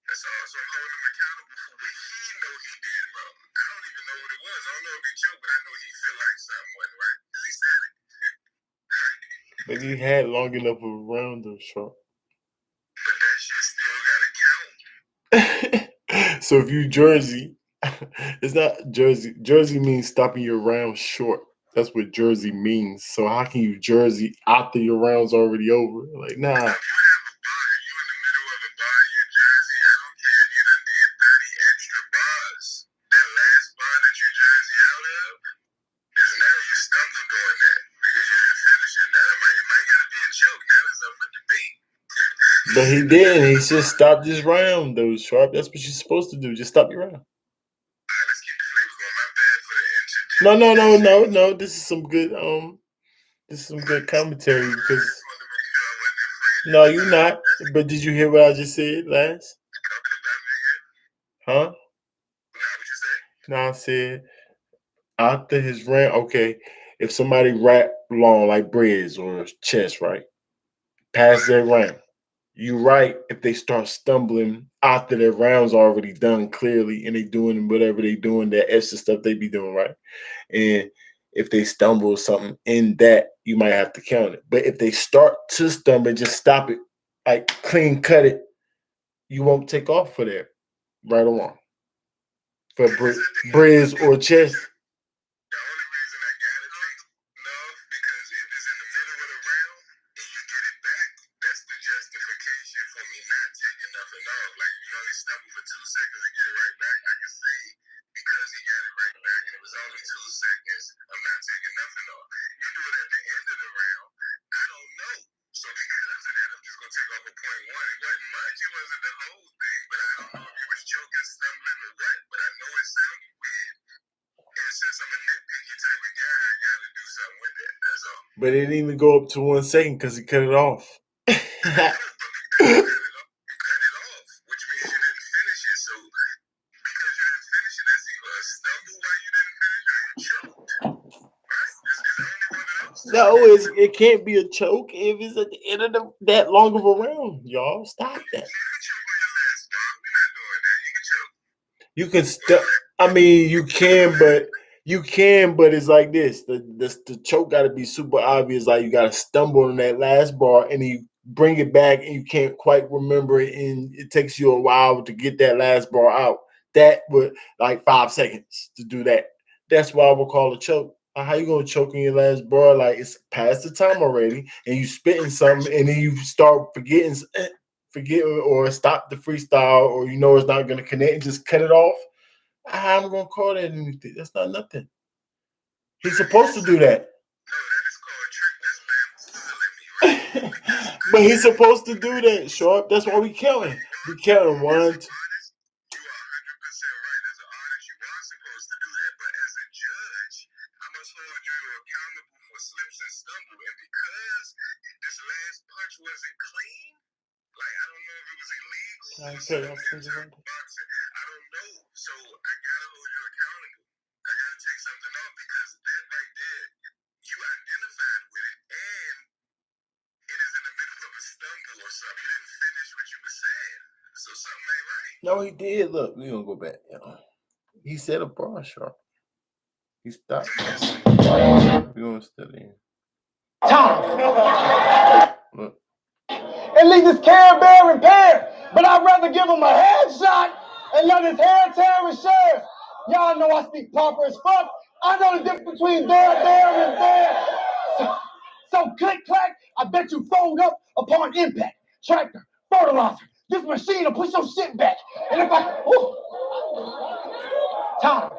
S2: That's also holding him accountable for what he know he did wrong. I don't even know what it was. I don't know if he choked, but I know he feel like something wasn't right because he said it.
S1: But he had long enough of a round though, Sharp.
S2: But that shit still gotta count.
S1: So if you Jersey, it's not Jersey. Jersey means stopping your round short. That's what Jersey means. So how can you Jersey after your round's already over? Like, nah.
S2: If you have a bar, you in the middle of a bar in your Jersey, I don't care if you done did 30 extra bars. That last bar that you Jersey out of is now you stumbled doing that because you didn't finish it. Now it might gotta be a joke. Now it's up for debate.
S1: But he didn't. He just stopped his round, though, Sharp. That's what you're supposed to do. Just stop your round.
S2: All right, let's keep the flavor going. My bad for the interjection.
S1: No. This is some good commentary because no, you're not. But did you hear what I just said last? Huh? Now I said after his round, okay, if somebody rap long like Briz or chess, right? Past their round. You right if they start stumbling after their rounds already done clearly and they doing whatever they doing, that extra stuff they be doing, right? And if they stumble or something in that, you might have to count it. But if they start to stumble and just stop it, like clean cut it, you won't take off for that. Right or wrong. For Briz or chess.
S2: The only reason I gotta take love because if it's in the middle of the round and you get it back, that's the justification for me not taking nothing off. Like if you only stumble for 2 seconds and get it right back, I can say because he got it right back and it was only 2 seconds, I'm not taking nothing off. You do it at the end of the round, I don't know. So because of that, I'm just gonna take off a .1. It wasn't much, it wasn't the whole thing, but I don't know if he was choking, stumbling, or what. But I know it sounded weird. And since I'm a nitpicky type of guy, I gotta do something with that. That's all.
S1: But it didn't even go up to 1 second because he cut it off.
S2: You cut it off, which means you didn't finish it. So because you didn't finish it, that's either a stumble while you didn't finish it or you choked. Right? It's only one of those two.
S1: No, it can't be a choke if it's at the end of that long of a round, y'all. Stop that.
S2: You can choke on your last bar. We're not doing that. You can choke.
S1: You can I mean, you can, but it's like this. The choke got to be super obvious. Like you got to stumble on that last bar, and you bring it back, and you can't quite remember it, and it takes you a while to get that last bar out. That would like 5 seconds to do that. That's why I would call a choke. How you gonna choke on your last bar? Like it's past the time already, and you spitting something, and then you start forgetting or stop the freestyle, or you know it's not gonna connect, and just cut it off. I'm gonna call that anything. That's not nothing. He's supposed to do that.
S2: No, that is called trick. That's bamboozling me, right?
S1: But he's supposed to do that, Sharp. That's why we counting. We counting 1, 2.
S2: You are 100% right. As an artist, you are supposed to do that. But as a judge, I must hold you accountable for slips and stumble. And because this last punch wasn't clean, like I don't know if it was illegal.
S1: Okay,
S2: I don't know. So I gotta hold you accountable. I gotta take something off because that right there, you identified with it, and it is in the middle of a stumble or something. You didn't finish what you were saying, so something ain't right.
S1: No, he did. Look, we gonna go back. He said a bar, Sharp. He stopped. We gonna study.
S6: Time.
S1: Look.
S6: At least his Care Bear repaired. But I'd rather give him a headshot and let his hair tear and share. Y'all know I speak proper as fuck. I know the difference between there and there. So click clack, I bet you fold up upon impact. Tractor, fertilizer, this machine will push your shit back. And if I time.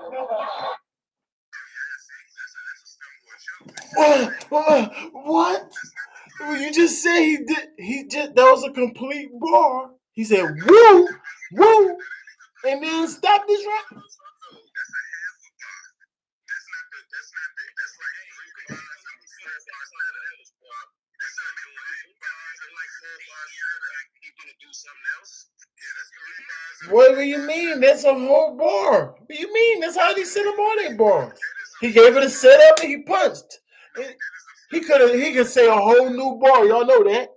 S1: What? You just said he did. That was a complete bar. He said woo, woo, and then stopped his rap. What do you mean? That's a whole bar. What do you mean? That's how they set him on that bar. He gave it a setup and he punched. He could say a whole new bar. Y'all know that.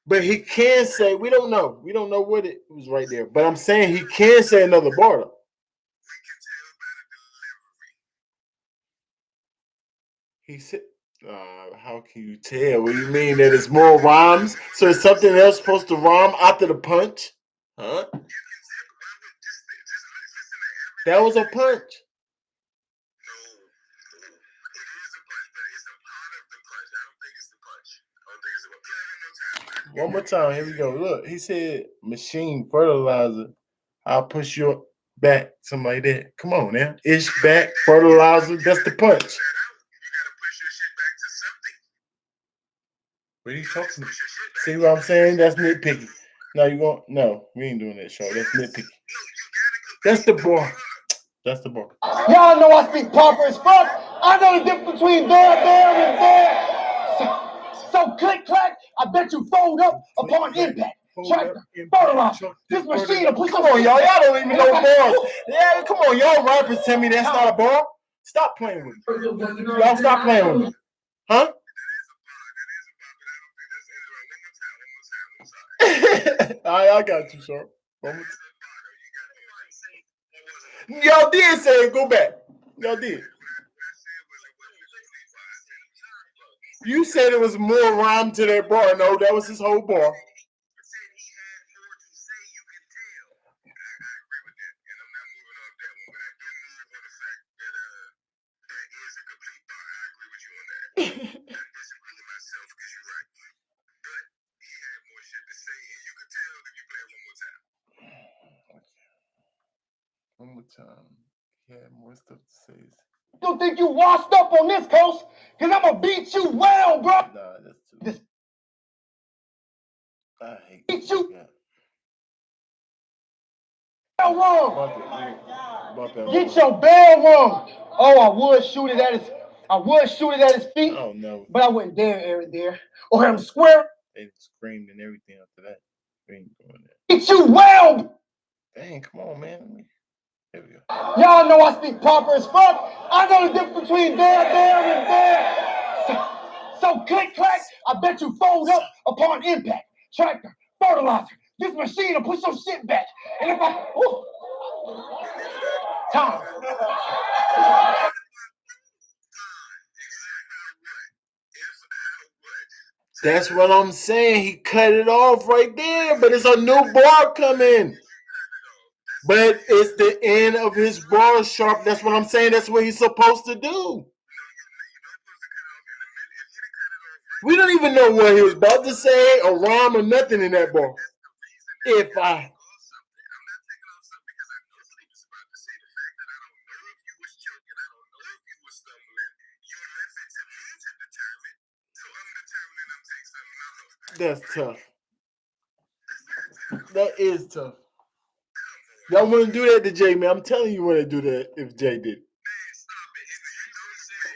S1: But he can say, we don't know. We don't know what it was right there. But I'm saying he can say another bar though. He said, how can you tell? What do you mean that it's more rhymes? So is something else supposed to rhyme after the punch? Huh? That was a punch. One more time. Here we go. Look, he said machine fertilizer. I'll push your back. Something like that. Come on now. Ish back, fertilizer. That's the punch. What are you talking about? See what I'm saying? That's nitpicky. No, we ain't doing that show. That's nitpicky. That's the bar. That's the bar.
S6: Y'all know I speak proper as fuck. I know the difference between there and there. So click clack, I bet you fold up upon impact. Tractor, fertilizer. This machine will push.
S1: Come on, y'all. Y'all don't even know bars. Yeah, come on, y'all rappers tell me that's not a bar. Stop playing with me. Y'all stop playing with me. Huh? All right, I got you, sir. Y'all did say it. Go back. Y'all did. You said it was more rhyme to that bar. No, that was his whole bar. One more time. He had more stuff to say.
S6: You think you washed up on this coast? Cause I'ma beat you well, bro.
S1: Nah, that's too. I hate
S6: Beat you
S1: that.
S6: well wrong.
S1: Bump it.
S6: Get your bell rung. Oh, I would shoot it at his feet.
S1: Oh no.
S6: But I wouldn't dare air it there. Or have him square.
S1: They screamed and everything after that. We ain't doing that.
S6: Beat you well.
S1: Dang, come on, man. There we go.
S6: Y'all know I speak proper as fuck. I know the difference between there, and there. So click, clack, I bet you fold up upon impact. Tractor, fertilizer. This machine will push your shit back. And if I... Ooh. Time.
S1: That's what I'm saying. He cut it off right there, but it's a new bar coming. But it's the end of his bar, Sharp. That's what I'm saying. That's what he's supposed to do. We don't even know what he was about to say, a rhyme or nothing in that bar. If I... That's tough. That is tough. Y'all wouldn't do that to Jay, man. I'm telling you, wouldn't do that if Jay did.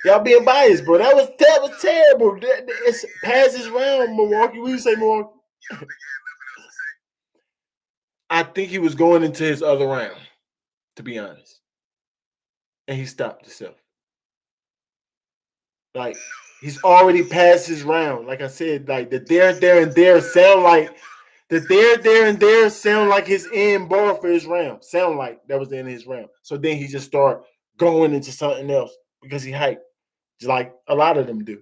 S1: Y'all being biased, bro. That was terrible. It's passes round, Milwaukee. What do you say, Milwaukee? I think he was going into his other round, to be honest, and he stopped himself. Like he's already passed his round. Like I said, like the there, and there sound like. The there, and there sound like his end bar for his round. Sound like that was the end of his round. So then he just started going into something else because he hyped, just like a lot of them do.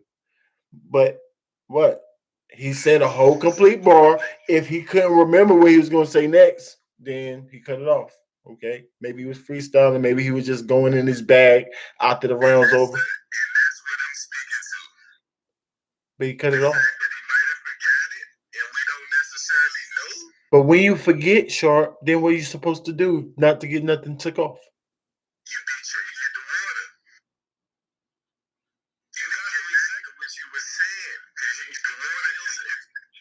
S1: But what? He said a whole complete bar. If he couldn't remember what he was going to say next, then he cut it off. Okay? Maybe he was freestyling. Maybe he was just going in his bag after the round's over. But he cut it off. But when you forget, Sharp, then what are you supposed to do not to get nothing took off?
S2: You get the water. You get what you were saying. Because you get the water.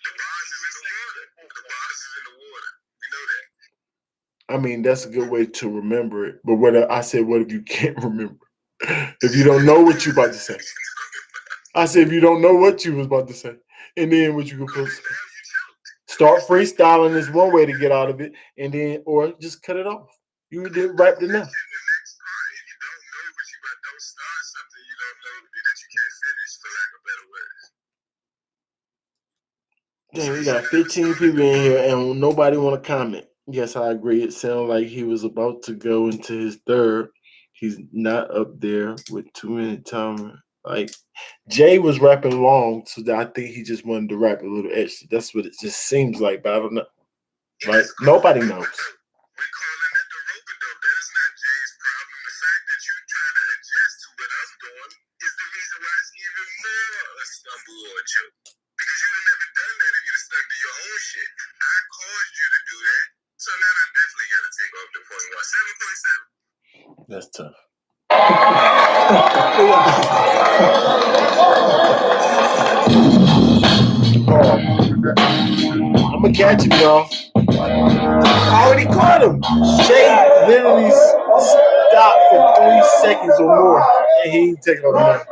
S2: The bars is in the water. The bars is in the water. We know that.
S1: I mean, that's a good way to remember it. But what I said, what if you can't remember? If you don't know what you about to say. I said, if you don't know what you was about to say. And then what you could post. Start freestyling is one way to get out of it, and then or just cut it off. You did right enough. Dang, we got 15 people in here, and nobody want to comment. Yes, I agree. It sounded like he was about to go into his third. He's not up there with 2-minute timer. Like Jay was rapping long, so I think he just wanted to rap a little extra. That's what it just seems like, but I don't know. Right? Nobody knows.
S2: We're calling that the rope-a-dope. That is not Jay's problem. The fact that you try to adjust to what I'm doing is the reason why it's even more a stumble or a choke. Because you would have never done that if you'd have stuck to your own shit. I caused you to do that, so now I definitely got to take off the 7.7.
S1: That's tough. I'm gonna catch him, y'all. I already caught him. Shay literally stopped for 3 seconds or more, and he didn't take off.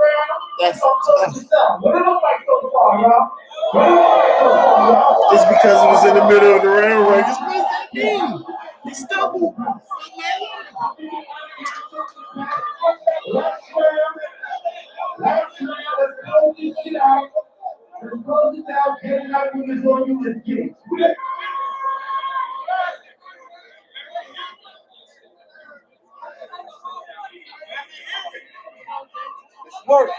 S1: That's tough.
S6: What it look like so far, y'all?
S1: Just because it was in the middle of the round, right? What does that mean? He stumbled.
S5: Let's close this shit out. Let's close this out. Get it out. Niggas on you. Let's get it.
S4: It's work.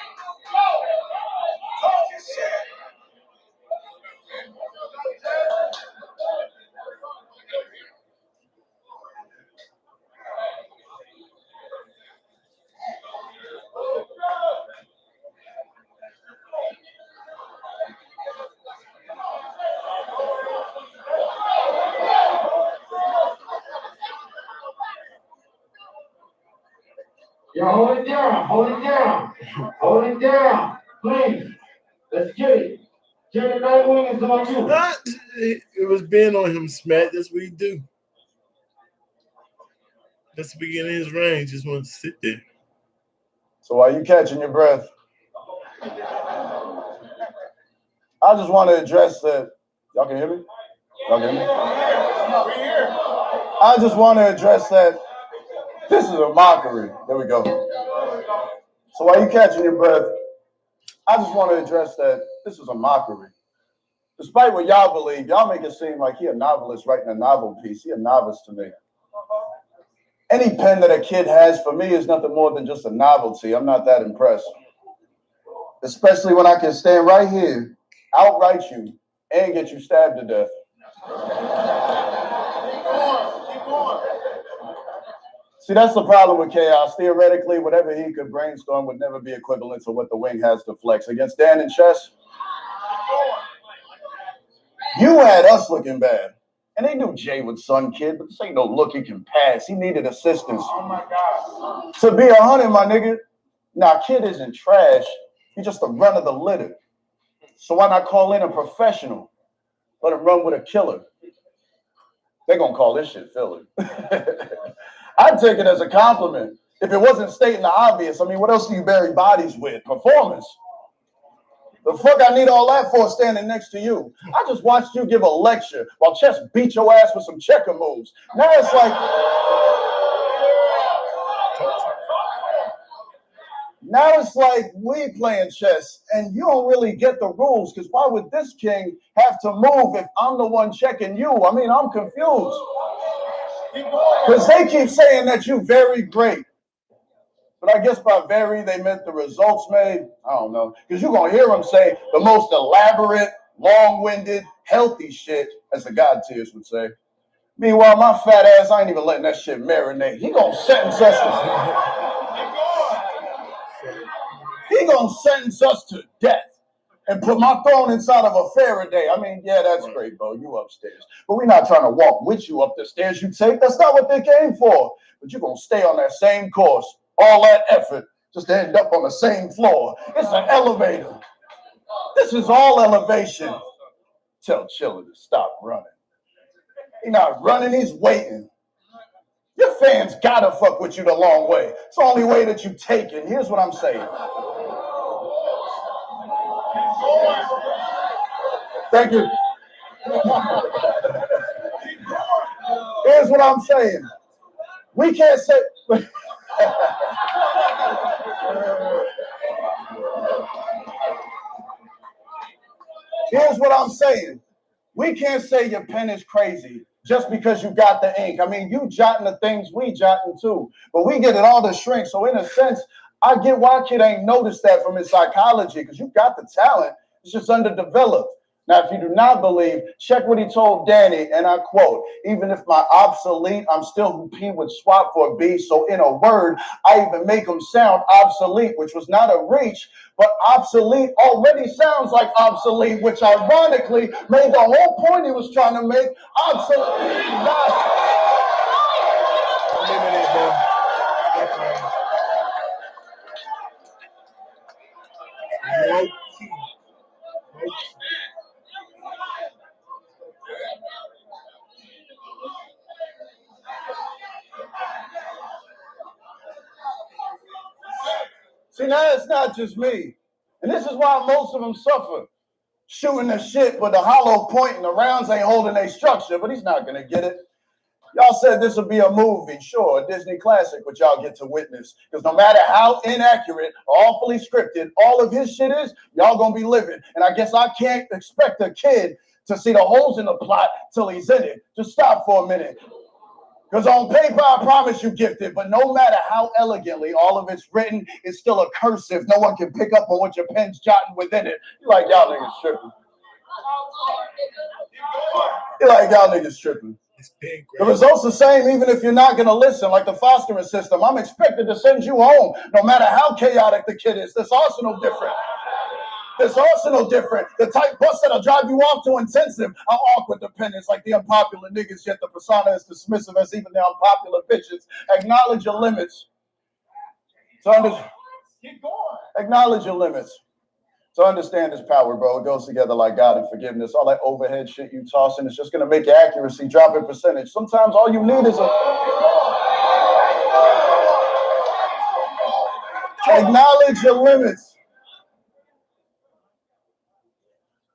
S5: Yo, hold it down. Hold it down. Hold it down. Please. Let's get it. Get the Nitewing is on you.
S1: It was being on him, Smack. That's what he do. That's the beginning of his range. Just want to sit there.
S4: So while you catching your breath, I just want to address that. Y'all can hear me? Y'all can hear me? I just want to address that this is a mockery. There we go. So while you catching your breath, I just want to address that this is a mockery. Despite what y'all believe, y'all make it seem like he a novelist writing a novel piece. He a novice to me. Any pen that a kid has for me is nothing more than just a novelty. I'm not that impressed. Especially when I can stand right here, outright you, and get you stabbed to death. See, that's the problem with Chaos. Theoretically, whatever he could brainstorm would never be equivalent to what the wing has to flex. Against Dan in chess, you had us looking bad. And they knew Jay was son kid, but this ain't no look he can pass. He needed assistance. Oh my God. To be 100, my nigga. Now, kid isn't trash. He's just the run of the litter. So why not call in a professional? Let him run with a killer. They're gonna call this shit filler. I'd take it as a compliment. If it wasn't stating the obvious, I mean, what else do you bury bodies with? Performance. The fuck I need all that for standing next to you? I just watched you give a lecture while Chess beat your ass with some checker moves. Now it's like, we playing chess and you don't really get the rules, because why would this king have to move if I'm the one checking you? I mean, I'm confused. Because they keep saying that you very great. But I guess by very, they meant the results made. I don't know. Because you're going to hear them say the most elaborate, long-winded, healthy shit, as the God tiers would say. Meanwhile, my fat ass, I ain't even letting that shit marinate. He going to sentence us to death and put my throne inside of a Faraday. I mean, yeah, that's great, bro. You upstairs. But we're not trying to walk with you up the stairs you take. That's not what they came for. But you're going to stay on that same course. All that effort just to end up on the same floor. It's an elevator. This is all elevation. Tell Chiller to stop running. He's not running, he's waiting. Your fans gotta fuck with you the long way. It's the only way that you take it. Here's what I'm saying. Thank you. Here's what I'm saying. We can't say. Here's what I'm saying. We can't say your pen is crazy just because you got the ink. I mean, you jotting the things we jotting too, but we get it all to shrink. So in a sense, I get why kid ain't noticed that from his psychology, because you got the talent. It's just underdeveloped. Now, if you do not believe, check what he told Danny, and I quote, "Even if my obsolete, I'm still who P would swap for B. So in a word, I even make him sound obsolete," which was not a reach, but obsolete already sounds like obsolete, which ironically made the whole point he was trying to make obsolete. See, now it's not just me. And this is why most of them suffer. shooting the shit with a hollow point and the rounds ain't holding a structure, but he's not gonna get it. Y'all said this would be a movie, sure, a Disney classic, but y'all get to witness. Because no matter how inaccurate or awfully scripted all of his shit is, y'all gonna be living. And I guess I can't expect a kid to see the holes in the plot till he's in it. Just stop for a minute. Because on paper, I promise you gifted, but no matter how elegantly all of it's written, it's still a cursive. No one can pick up on what your pen's jotting within it. You like y'all niggas tripping. You like y'all niggas tripping. The result's the same even if you're not going to listen, like the fostering system. I'm expected to send you home, no matter how chaotic the kid is. This arsenal different. This arsenal different. The type bus that'll drive you off to intensive. How awkward dependence, like the unpopular niggas, yet the persona is dismissive as even the unpopular bitches. Acknowledge your limits. Acknowledge your limits. To understand this power, bro, it goes together like God and forgiveness. All that overhead shit you tossing is just going to make your accuracy drop in percentage. Sometimes all you need is acknowledge your limits.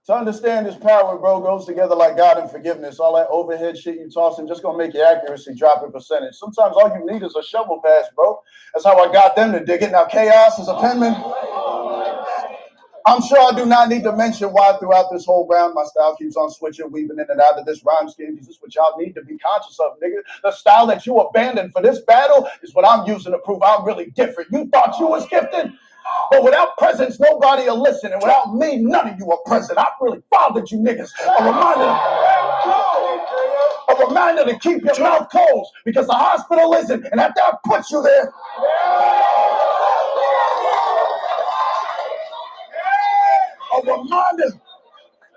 S4: To understand this power, bro, goes together like God and forgiveness. All that overhead shit you tossing just going to make your accuracy drop in percentage. Sometimes all you need is a shovel pass, bro. That's how I got them to dig it. Now, Chaos is a penman. I'm sure I do not need to mention why throughout this whole round my style keeps on switching, weaving in and out of this rhyme scheme. Because this is what y'all need to be conscious of, nigga. The style that you abandoned for this battle is what I'm using to prove I'm really different. You thought you was gifted? But without presence, nobody will listen. And without me, none of you are present. I really fathered you niggas. A reminder to keep your mouth closed because the hospital isn't. And after I put you there,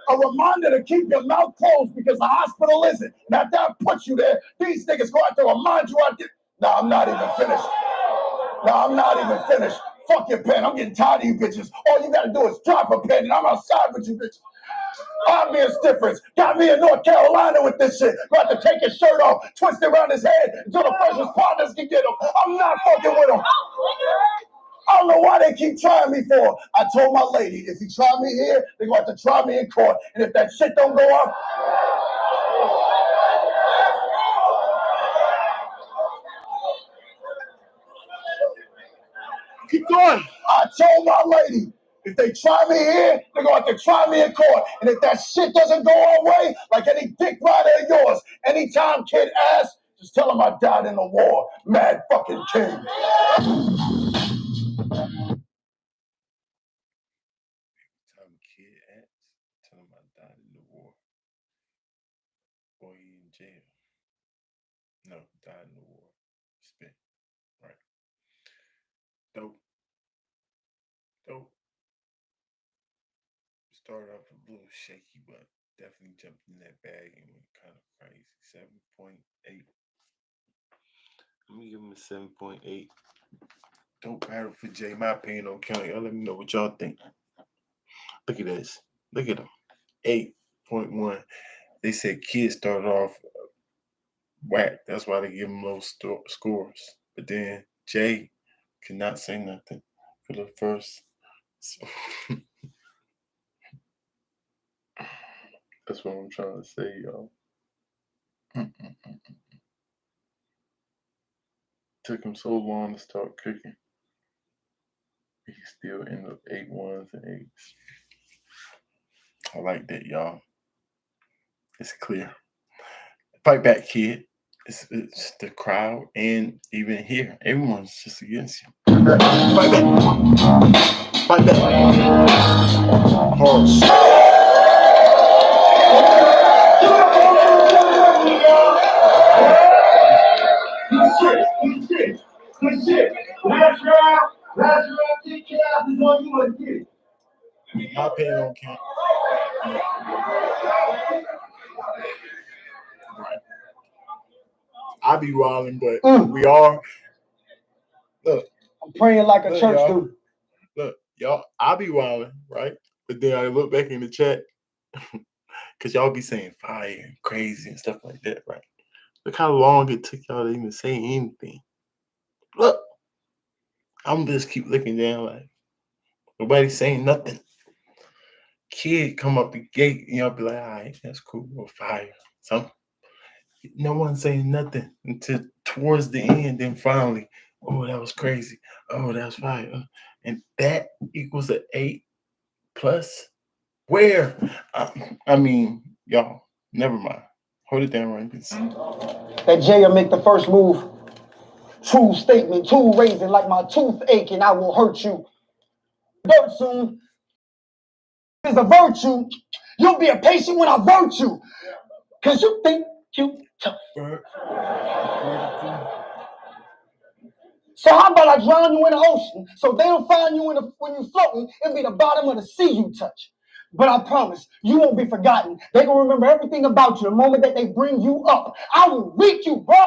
S4: a reminder to keep your mouth closed because the hospital isn't. And after I put you there, these niggas go out to remind you I did. No, I'm not even finished. Fuck your pen. I'm getting tired of you bitches. All you gotta do is drop a pen and I'm outside with you bitches. Obvious difference. Got me in North Carolina with this shit. Got to take his shirt off, twist it around his head until the first responders can get him. I'm not fucking with him. I don't know why they keep trying me for. I told my lady, if you try me here, they're going to have to try me in court. And if that shit don't go up, keep going. I told my lady, if they try me here, they're going to have to try me in court. And if that shit doesn't go our way, like any dick rider of yours, anytime kid asks, just tell him I died in the war. Mad fucking king.
S1: Time kid acts, tell him I died in the war. Or he in jail. No, died in the war. Spent. Right. Dope. Started off a little shaky, but definitely jumped in that bag and went kind of crazy. 7.8. Let me give him a 7.8. Dope battle for Jay. My opinion don't count. Y'all let me know what y'all think. Look at this. Look at him. 8.1. They said kids started off whack. That's why they give him low scores. But then Jay could not say nothing for the first. So that's what I'm trying to say, y'all. Took him so long to start cooking. He still ended up 8 1s and 8s. I like that, y'all. It's clear. Fight back, kid. It's the crowd and even here. Everyone's just against you. Fight back. Fight back. Hard.
S5: Good shit. Last round, kick Chaos is on you again.
S1: My opinion don't count. Right. I be wilding, but we are. Look,
S6: I'm praying like a church dude.
S1: Look, y'all, I be wilding, right? But then I look back in the chat because y'all be saying fire and crazy and stuff like that, right? Look how long it took y'all to even say anything. Look, I'm just keep looking down like nobody's saying nothing. kid come up the gate, and y'all be like, all right, that's cool, we'll fire. So no one saying nothing until towards the end. Then finally, oh, that was crazy. Oh, that was fire. And that equals an 8 plus. Where? I mean, y'all, never mind. Hold it down right there.
S6: That Jay will make the first move. True statement, too raising like my tooth aching, I will hurt you. Dirt soon is a virtue. You'll be a patient when I virtue. Cause you think you tough. So how about I drown you in the ocean so they don't find you when you're floating, it'll be the bottom of the sea you touch. But I promise, you won't be forgotten. They gonna remember everything about you the moment that they bring you up. I will reach you, bro.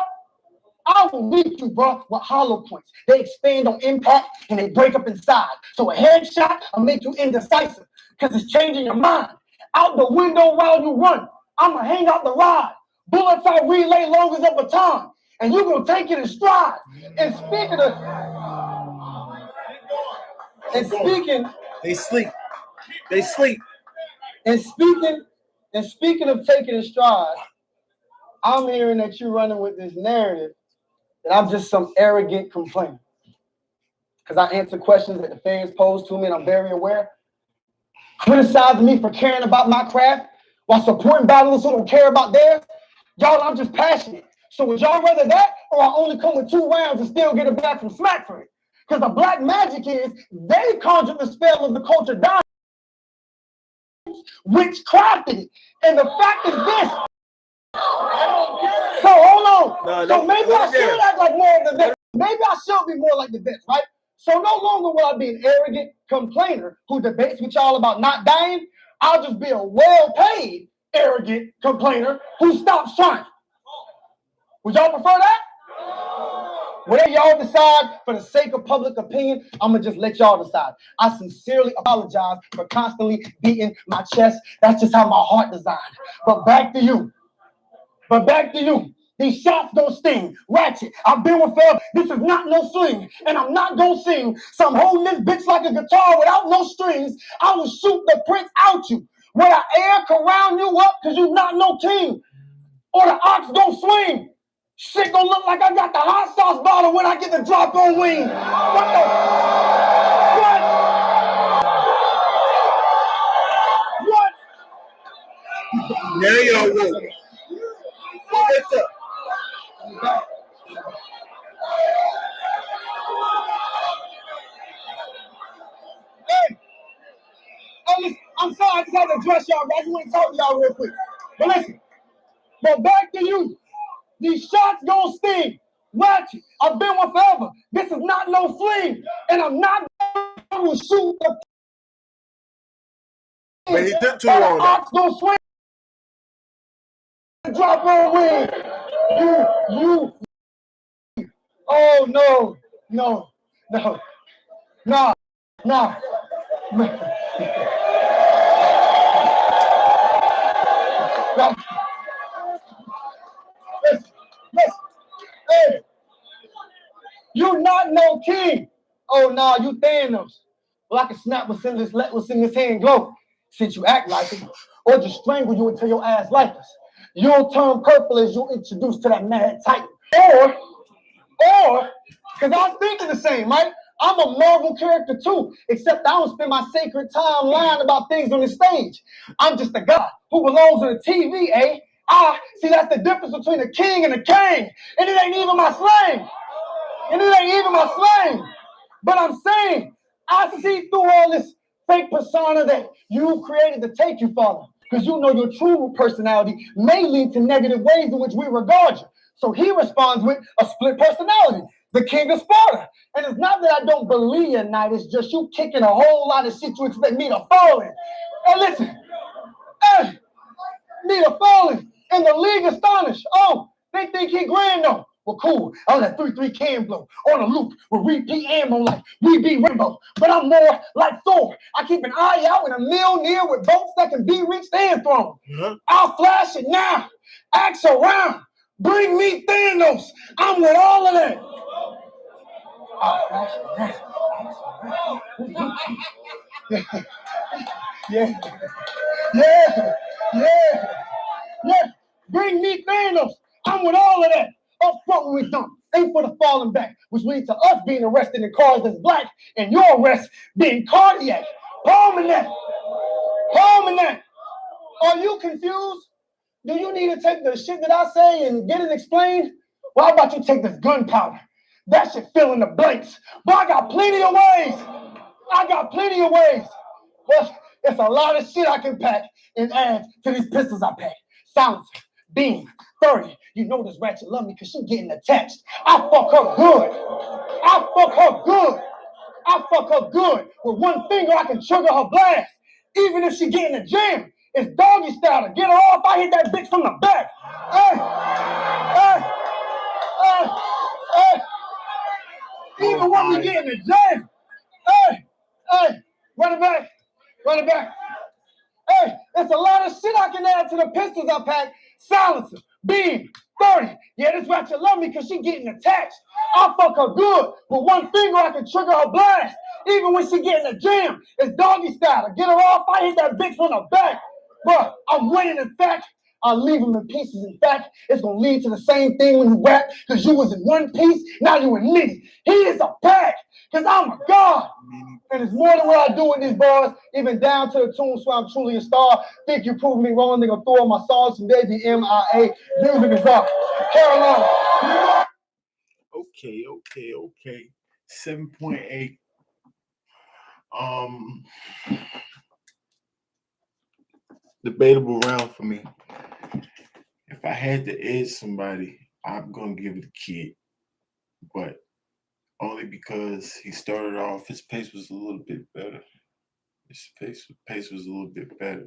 S6: I will reach you, bro, with hollow points. They expand on impact and they break up inside. So a headshot will make you indecisive because it's changing your mind. Out the window while you run, I'ma hang out the ride. Bullets I relay long as a baton, and you gonna take it in stride. And speaking of,
S1: they sleep. They sleep.
S6: And speaking of taking in stride, I'm hearing that you're running with this narrative that I'm just some arrogant complainer. Because I answer questions that the fans pose to me and I'm very aware. Criticizing me for caring about my craft while supporting battlers who don't care about theirs. Y'all, I'm just passionate. So would y'all rather that or I only come with 2 rounds and still get it back from smack for it? Because the black magic is they conjured the spell of the culture down, witchcrafted it. And the fact is this. So hold on. So maybe I should act like more of the vets. Maybe I should be more like the vets, right? So no longer will I be an arrogant complainer who debates with y'all about not dying. I'll just be a well-paid arrogant complainer who stops trying. Would y'all prefer that? Whatever y'all decide, for the sake of public opinion, I'm going to just let y'all decide. I sincerely apologize for constantly beating my chest. That's just how my heart designed. But back to you. These shots don't sting. Ratchet. I've been with Fab. This is not no sling. And I'm not gonna sing. So I'm holding this bitch like a guitar without no strings. I will shoot the prince out you. Where the air can round you up because you not no king. Or the ox don't swing. Shit gonna look like I got the hot sauce bottle when I get the drop on wing. What the? What?
S1: Now y'all woke. What's up?
S6: Hey, I'm sorry, I just had to address y'all. I just want to talk to y'all real quick. But listen, but back to you. These shots gonna sting. Ratchet, I've been with forever. This is not no fling. And I'm not gonna shoot the
S1: But he took too long.
S6: ox gonna swing. Drop on wing. You. Oh no. Nah. Listen. Hey, you not no king. Oh no, you Thanos. Well, I can snap what's in this hand glow, since you act like it, or just strangle you until your ass lifeless. You'll turn purple as you introduce to that mad titan. Or, because I'm thinking the same, right? I'm a Marvel character too, except I don't spend my sacred time lying about things on the stage. I'm just a guy who belongs on the TV, eh? See, that's the difference between a king and a king. And it ain't even my slang. But I'm saying, I see through all this fake persona that you created to take you, Father. Because you know your true personality may lead to negative ways in which we regard you. So he responds with a split personality, the king of Sparta. And it's not that I don't believe in Knight, it's just you kicking a whole lot of shit you expect me to fall in. Hey, listen. Hey, me to fall in. And the league astonished. Oh, they think he grand though. Well, cool. I let 3-3 can blow on a loop with repeat ammo like we be Rainbow. But I'm more like Thor. I keep an eye out and a mill near with bolts that can be reached and thrown. I'll flash it now. Axe around. Bring me Thanos. I'm with all of that. I'll flash it now. Yeah, yeah, yeah, yeah. Bring me Thanos. I'm with all of that. Up front when we done. Ain't for the falling back, which leads to us being arrested in cars that's black and your arrest being cardiac. Palm in that. Palm in that. Are you confused? Do you need to take the shit that I say and get it explained? Well, how about you take this gunpowder? That should fill in the blanks. But I got plenty of ways. I got plenty of ways. But it's a lot of shit I can pack and add to these pistols I pack. Silencer, beam, 30. You know this ratchet love me because she getting attached. I fuck her good. I fuck her good. I fuck her good. With one finger, I can trigger her blast. Even if she get in the jam, it's doggy style. To get her off, I hit that bitch from the back. Hey, hey, hey, hey. Even when we get in the jam, hey, hey, run it back, run it back. Hey, there's a lot of shit I can add to the pistols I pack. Silencer, beam, 30. Yeah, this ratchet love me because she getting attached. I fuck her good. With one finger, I can trigger her blast. Even when she get in the jam, it's doggy style. To get her off, I hit that bitch from the back. Bruh, I'm winning in fact. I'll leave them in pieces. In fact, it's going to lead to the same thing when you rap because you was in one piece, now you in many. He is a pack because I'm a god. And it's more than what I do in these bars, even down to the tune, so I'm truly a star. Think you proved me wrong, they gonna throw on my songs from baby MIA. Music is up. Carolina.
S1: Okay. 7.8. Debatable round for me. If I had to edge somebody, I'm gonna give it a Kid, but only because he started off. His pace was a little bit better. His pace was a little bit better.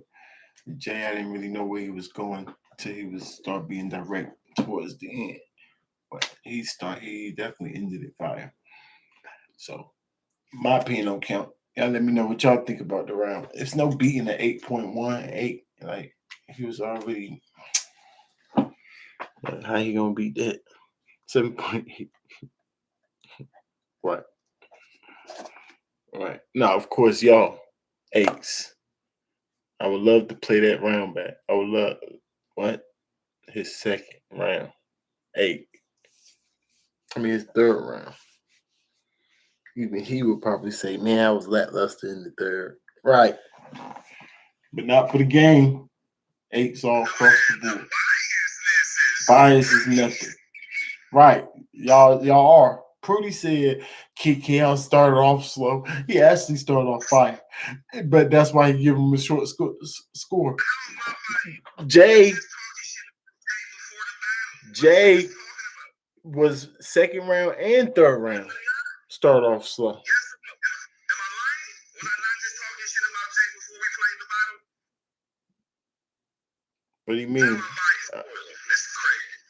S1: Jay, I didn't really know where he was going till he was start being direct towards the end. But he definitely ended it fire. So my opinion don't count. Y'all let me know what y'all think about the round. It's no beating the 8.18. Like he was already how he gonna beat that? 7.8. Right. Right. Now, of course, y'all, eights. I would love to play that round back. I would love what? His second round. 8. I mean his third round. Even he would probably say, man, I was lackluster in the third. Right. But not for the game. 8's all across the board. Bias is nothing. Right. Y'all are. Prudy said Keon started off slow. He actually started off fire. But that's why he gave him a short score. Jay was second round and third round. Start off slow. What do you mean?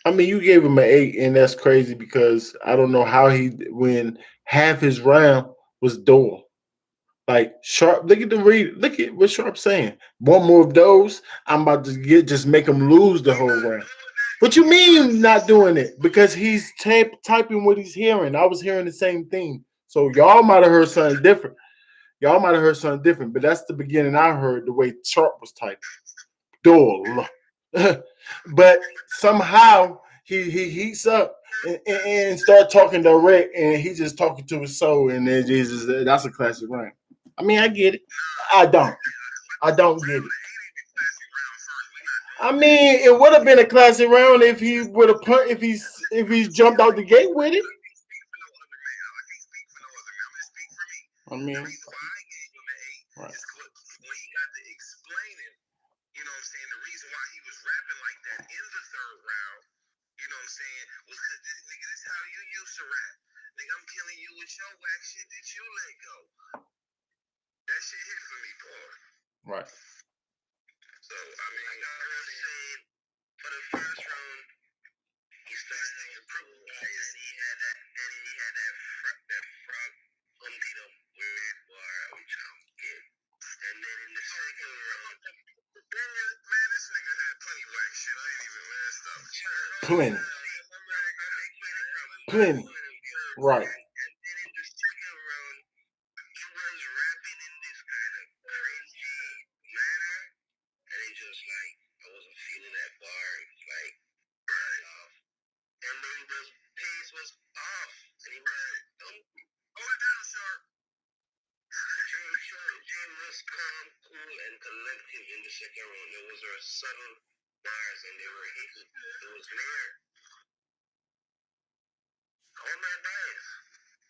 S1: I mean, you gave him an 8, and that's crazy because I don't know how when half his round was door. Like Sharp, look at what Sharp's saying. One more of those, I'm about to just make him lose the whole round. What you mean not doing it? Because he's typing what he's hearing. I was hearing the same thing. So y'all might have heard something different. But that's the beginning I heard the way Sharp was typing. Door. But somehow he heats up and start talking direct, and he's just talking to his soul, and then Jesus, that's a classic round. I mean, I get it. I don't get it. I mean, it would have been a classic round if he would have if he's jumped out the gate with it. I mean, right.
S2: Nigga, I'm killing you with your whack shit that you let go. That shit hit for me, Paul.
S1: Right.
S2: So, I mean, like I was saying, for the first round, he started to improve, and he had that frog beat up weird bar we trying to get. And then in the second round, man, this nigga had plenty of whack shit. I ain't even, man, stop.
S1: Plenty. Right.
S2: And then in the second round, he was rapping in this kind of cringy was calm, cool, and collective in the second round. There was a subtle bars and they were hitting. It was rare. All my bias.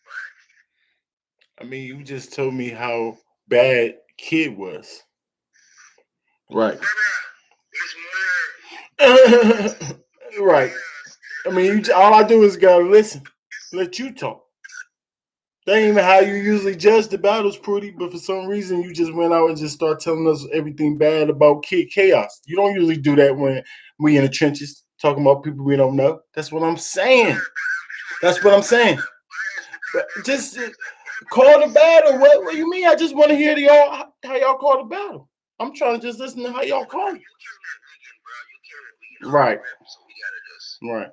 S2: What?
S1: I mean, you just told me how bad Kid was. Right.
S2: It's more.
S1: Right. I mean, all I do is gotta listen, let you talk. That ain't even how you usually judge the battles, Prudy. But for some reason, you just went out and just start telling us everything bad about Kid Chaos. You don't usually do that when we in the trenches talking about people we don't know. That's what I'm saying. That's what I'm saying. But just call the battle. What you mean? I just want to hear how y'all call the battle. I'm trying to just listen to how y'all call it. Right. Right.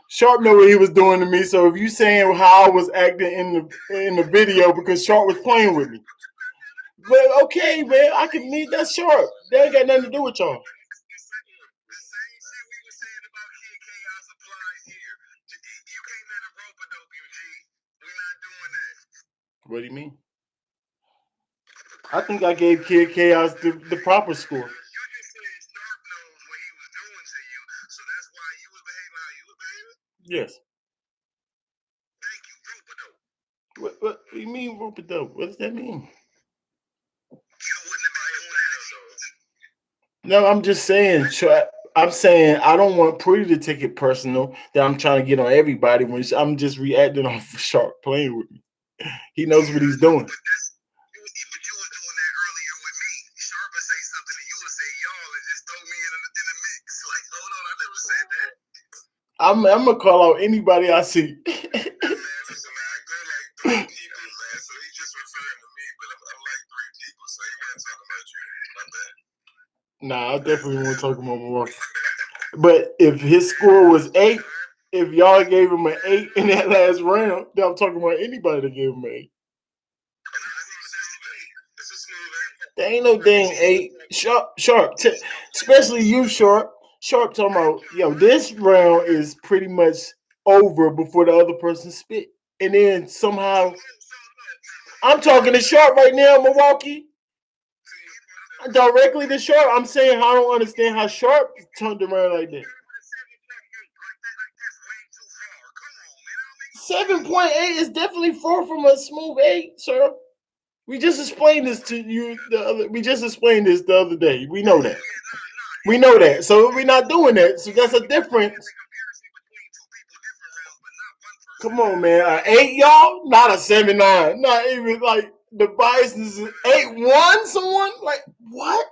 S1: Sharp know what he was doing to me. So if you saying how I was acting in the video because Sharp was playing with me, but okay, man, I can need that Sharp. That ain't got nothing to do with y'all. What do you mean? I think I gave Kid Chaos the proper score. Yes. What do you mean rope it dope? What does that mean? No, I'm just saying. I'm saying I don't want Pretty to take it personal that I'm trying to get on everybody when I'm just reacting off Sharp playing with me. He knows what he's doing. I'm gonna call out anybody I see. Nah, I definitely won't talk about Milwaukee. But if his score was 8, if y'all gave him an 8 in that last round, then I'm talking about anybody that gave him an 8. There ain't no dang 8. Sharp, especially you, Sharp. Sharp talking about, yo, this round is pretty much over before the other person spit. And then somehow, I'm talking to Sharp right now, Milwaukee. Directly to Sharp. I'm saying I don't understand how Sharp turned around like that. 7.8 is definitely far from a smooth 8, sir. We just explained this to you we just explained this the other day. We know that. We know that. So we're not doing that. So that's a difference. Come on, man. An 8, y'all? Not a 7.9. Not even like the bias is 8.1 someone? Like what?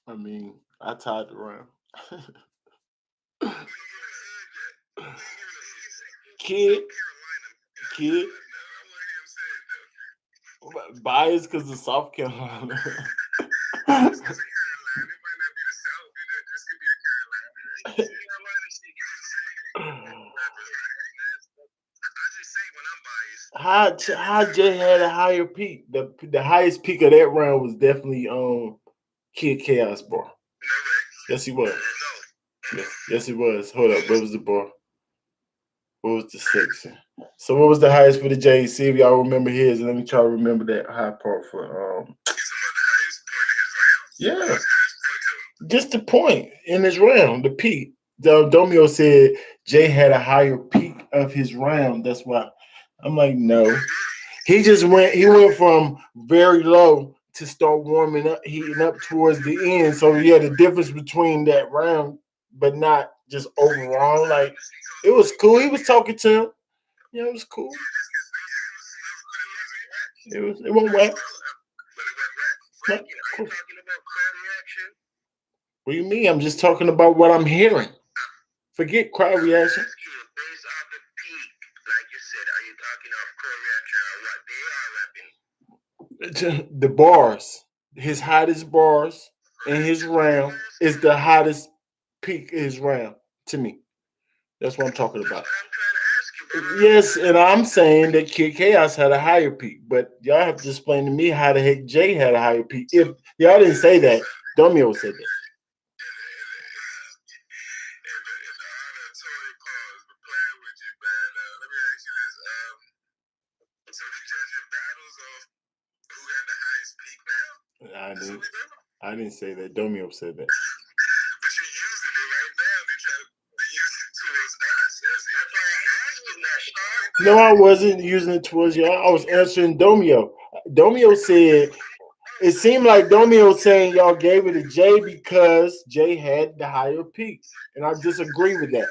S1: I mean, I tied the round. Kid. Biased because of South Carolina. How Jay had a higher peak? The highest peak of that round was definitely Kid Chaos bar. Yes, he was. Yes, he was. Hold up, what was the bar? What was the section? So what was the highest for the J? See if y'all remember his. Let me try to remember that high part for yeah. Just the point in his round, the peak. Domio said Jay had a higher peak of his round. That's why I'm like, no. He went from very low to start warming up, heating up towards the end. So he had a difference between that round, but not just overall. Like it was cool. He was talking to him. Yeah, it was cool. It won't whack. What do you mean? I'm just talking about what I'm hearing. Forget crowd reaction. The bars, his hottest bars in his round is the hottest peak of his round to me. That's what I'm talking about. Yes, and I'm saying that Kid Chaos had a higher peak, but y'all have to explain to me how the heck Jay had a higher peak. If y'all didn't say that, Domio said that.
S2: In the honor of Tory Pause, but playing with you, man. Let me ask you this. So we judging battles of who got the highest peak now?
S1: I didn't say that. Domio said that.
S2: But you're using it right now. They use it towards us. That's why I asked you that, Sean.
S1: No, I wasn't using it towards y'all. I was answering Domio. Domio said it seemed like Domio saying y'all gave it to Jay because Jay had the higher peak, and I disagree with that.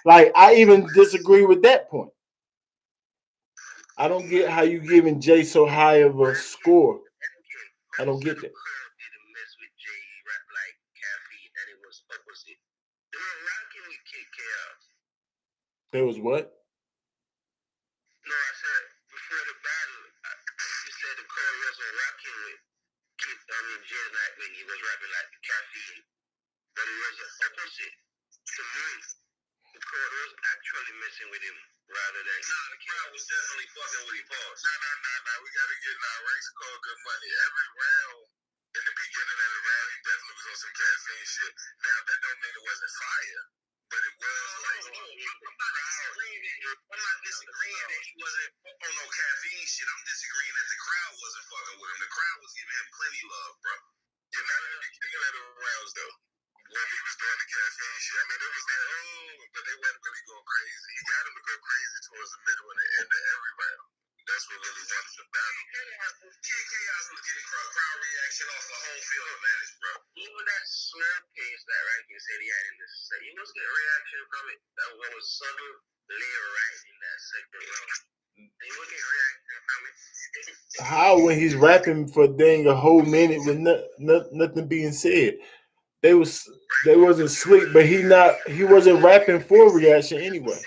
S1: Like I even disagree with that point. I don't get how you giving Jay so high of a score. I don't get that.
S2: Didn't mess with Jay, rap like Caffeine, and it was opposite. They were rocking with Kid Chaos.
S1: There was what?
S2: No, I said before the battle, you said the Curry wasn't rocking with Jay like when he was rapping like Caffeine, but it was the opposite. To me, the Curry was actually messing with him rather than. Nah, the crowd was definitely fucking with him. Pause. Nah. We gotta get Rex called good money. Every round in the beginning of the round, he definitely was on some caffeine shit. Now that don't mean it wasn't fire, but it was like. I'm not disagreeing that he wasn't on no caffeine shit. I'm disagreeing that the crowd wasn't fucking with him. The crowd was giving him plenty love, bro. Yeah, not at the beginning of the rounds though. When he was doing the caffeine shit, I mean, it was like, but they weren't really going crazy. He got him to go crazy towards the middle and the end of every round. That's what really won the battle. Kid Chaos was getting crowd reaction off the home field advantage, bro. Even that slow pace that Rankin said he had in this set, he was getting reaction from it. That was subtle, layer right in that second round. He was getting reaction from it.
S1: How when he's rapping for dang a whole minute with nothing being said? They wasn't slick, but he wasn't rapping for reaction anyway.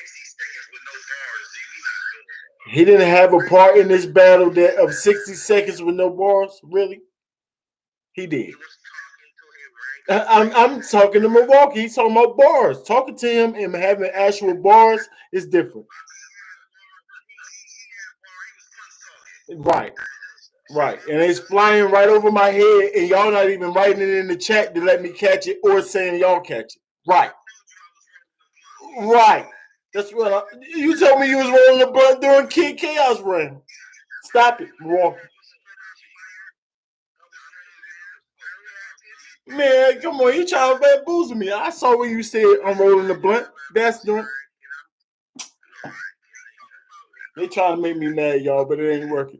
S1: He didn't have a part in this battle of 60 seconds with no bars, really. He did. I'm talking to Milwaukee. He's talking about bars. Talking to him and having actual bars is different. Right. And it's flying right over my head, and y'all not even writing it in the chat to let me catch it or saying y'all catch it. Right. That's what you told me you was rolling the blunt during Kid Chaos round. Stop it, Milwaukee. Man, come on, you trying to bamboozle me. I saw when you said I'm rolling the blunt. That's doing. They trying to make me mad, y'all, but it ain't working.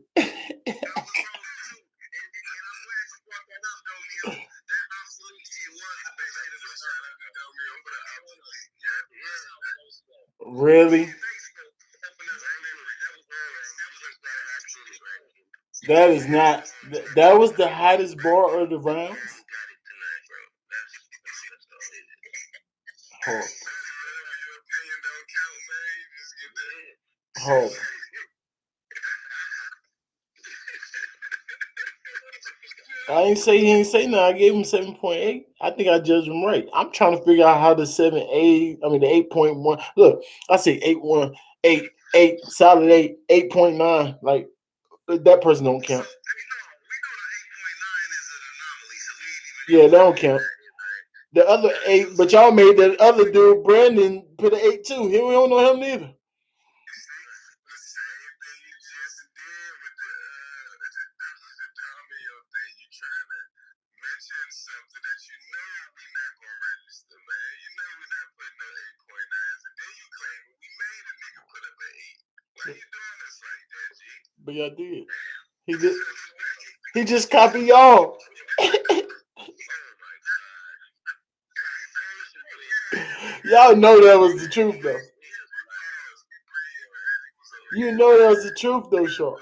S1: Really? That is not. That was the hottest bar of the rounds. Hold. I ain't say he ain't say nothing. I gave him 7.8. I think I judged him right. I'm trying to figure out how the 7.8. I mean the 8.1. Look, I say 8.1, 8, solid 8, 8.9. Like that person don't count. Yeah, that don't count. The other 8, but y'all made that other dude, Brandon, put an 8 too. Here we don't know him neither. But y'all did. He just copied y'all. Y'all know that was the truth though. You know that was the truth though, Shaw.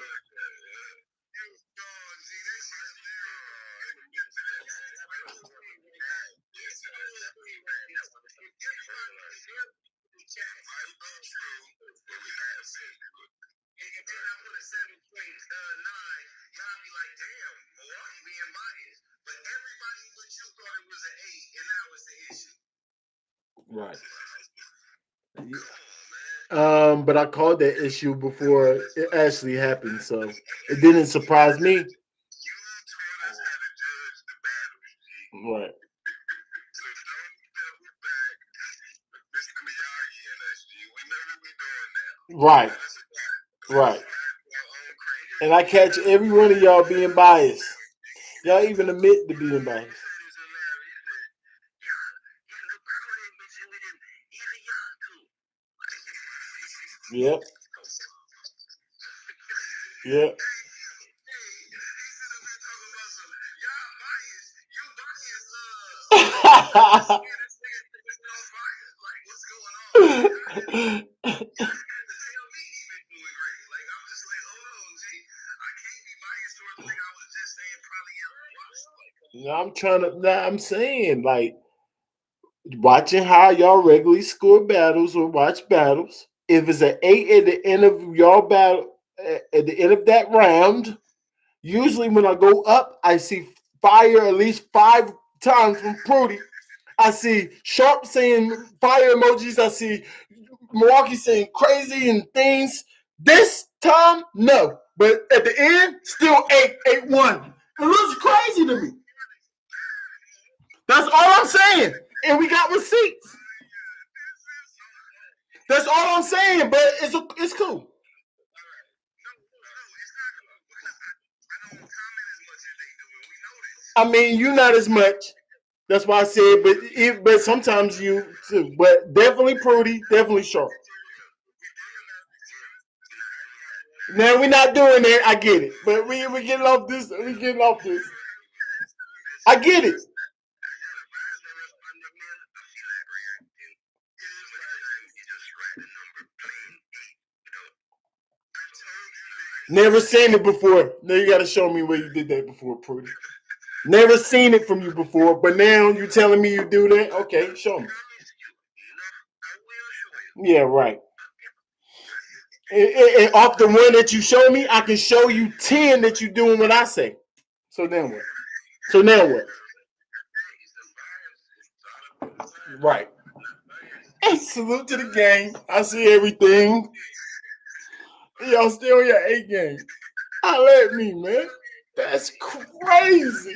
S1: Right. But I called that issue before it actually happened, so it didn't surprise me.
S2: You taught us how to judge the battles, G.
S1: Right.
S2: So don't double back Mr. Miyagi and us, G. We know what we're doing now.
S1: Right.
S2: Let us apply.
S1: Right.
S2: Our own crazy.
S1: And I catch every one of y'all being biased. Y'all even admit to being biased. Yep. Yep. I'm saying, like, watching how y'all regularly score battles or watch battles. If it's an 8 at the end of y'all battle, at the end of that round, usually when I go up, I see fire at least 5 times from Prudy. I see Sharp saying fire emojis. I see Milwaukee saying crazy and things. This time, no. But at the end, still 8-1. It looks crazy to me. That's all I'm saying. And we got receipts. That's all I'm saying, but it's cool. I mean, you not as much. That's why I said, but sometimes you too. But definitely Prudy, definitely Sharp. Now we're not doing that. I get it, but we getting off this. We getting off this. I get it. Never seen it before. Now you got to show me where you did that before, Prudy. Never seen it from you before, but now you telling me you do that? Okay, show me. Yeah, right. And off the one that you show me, I can show you 10 that you doing what I say. So then what? So now what? Right. And salute to the gang. I see everything. Y'all still on your A game. Holla at me, man. That's crazy.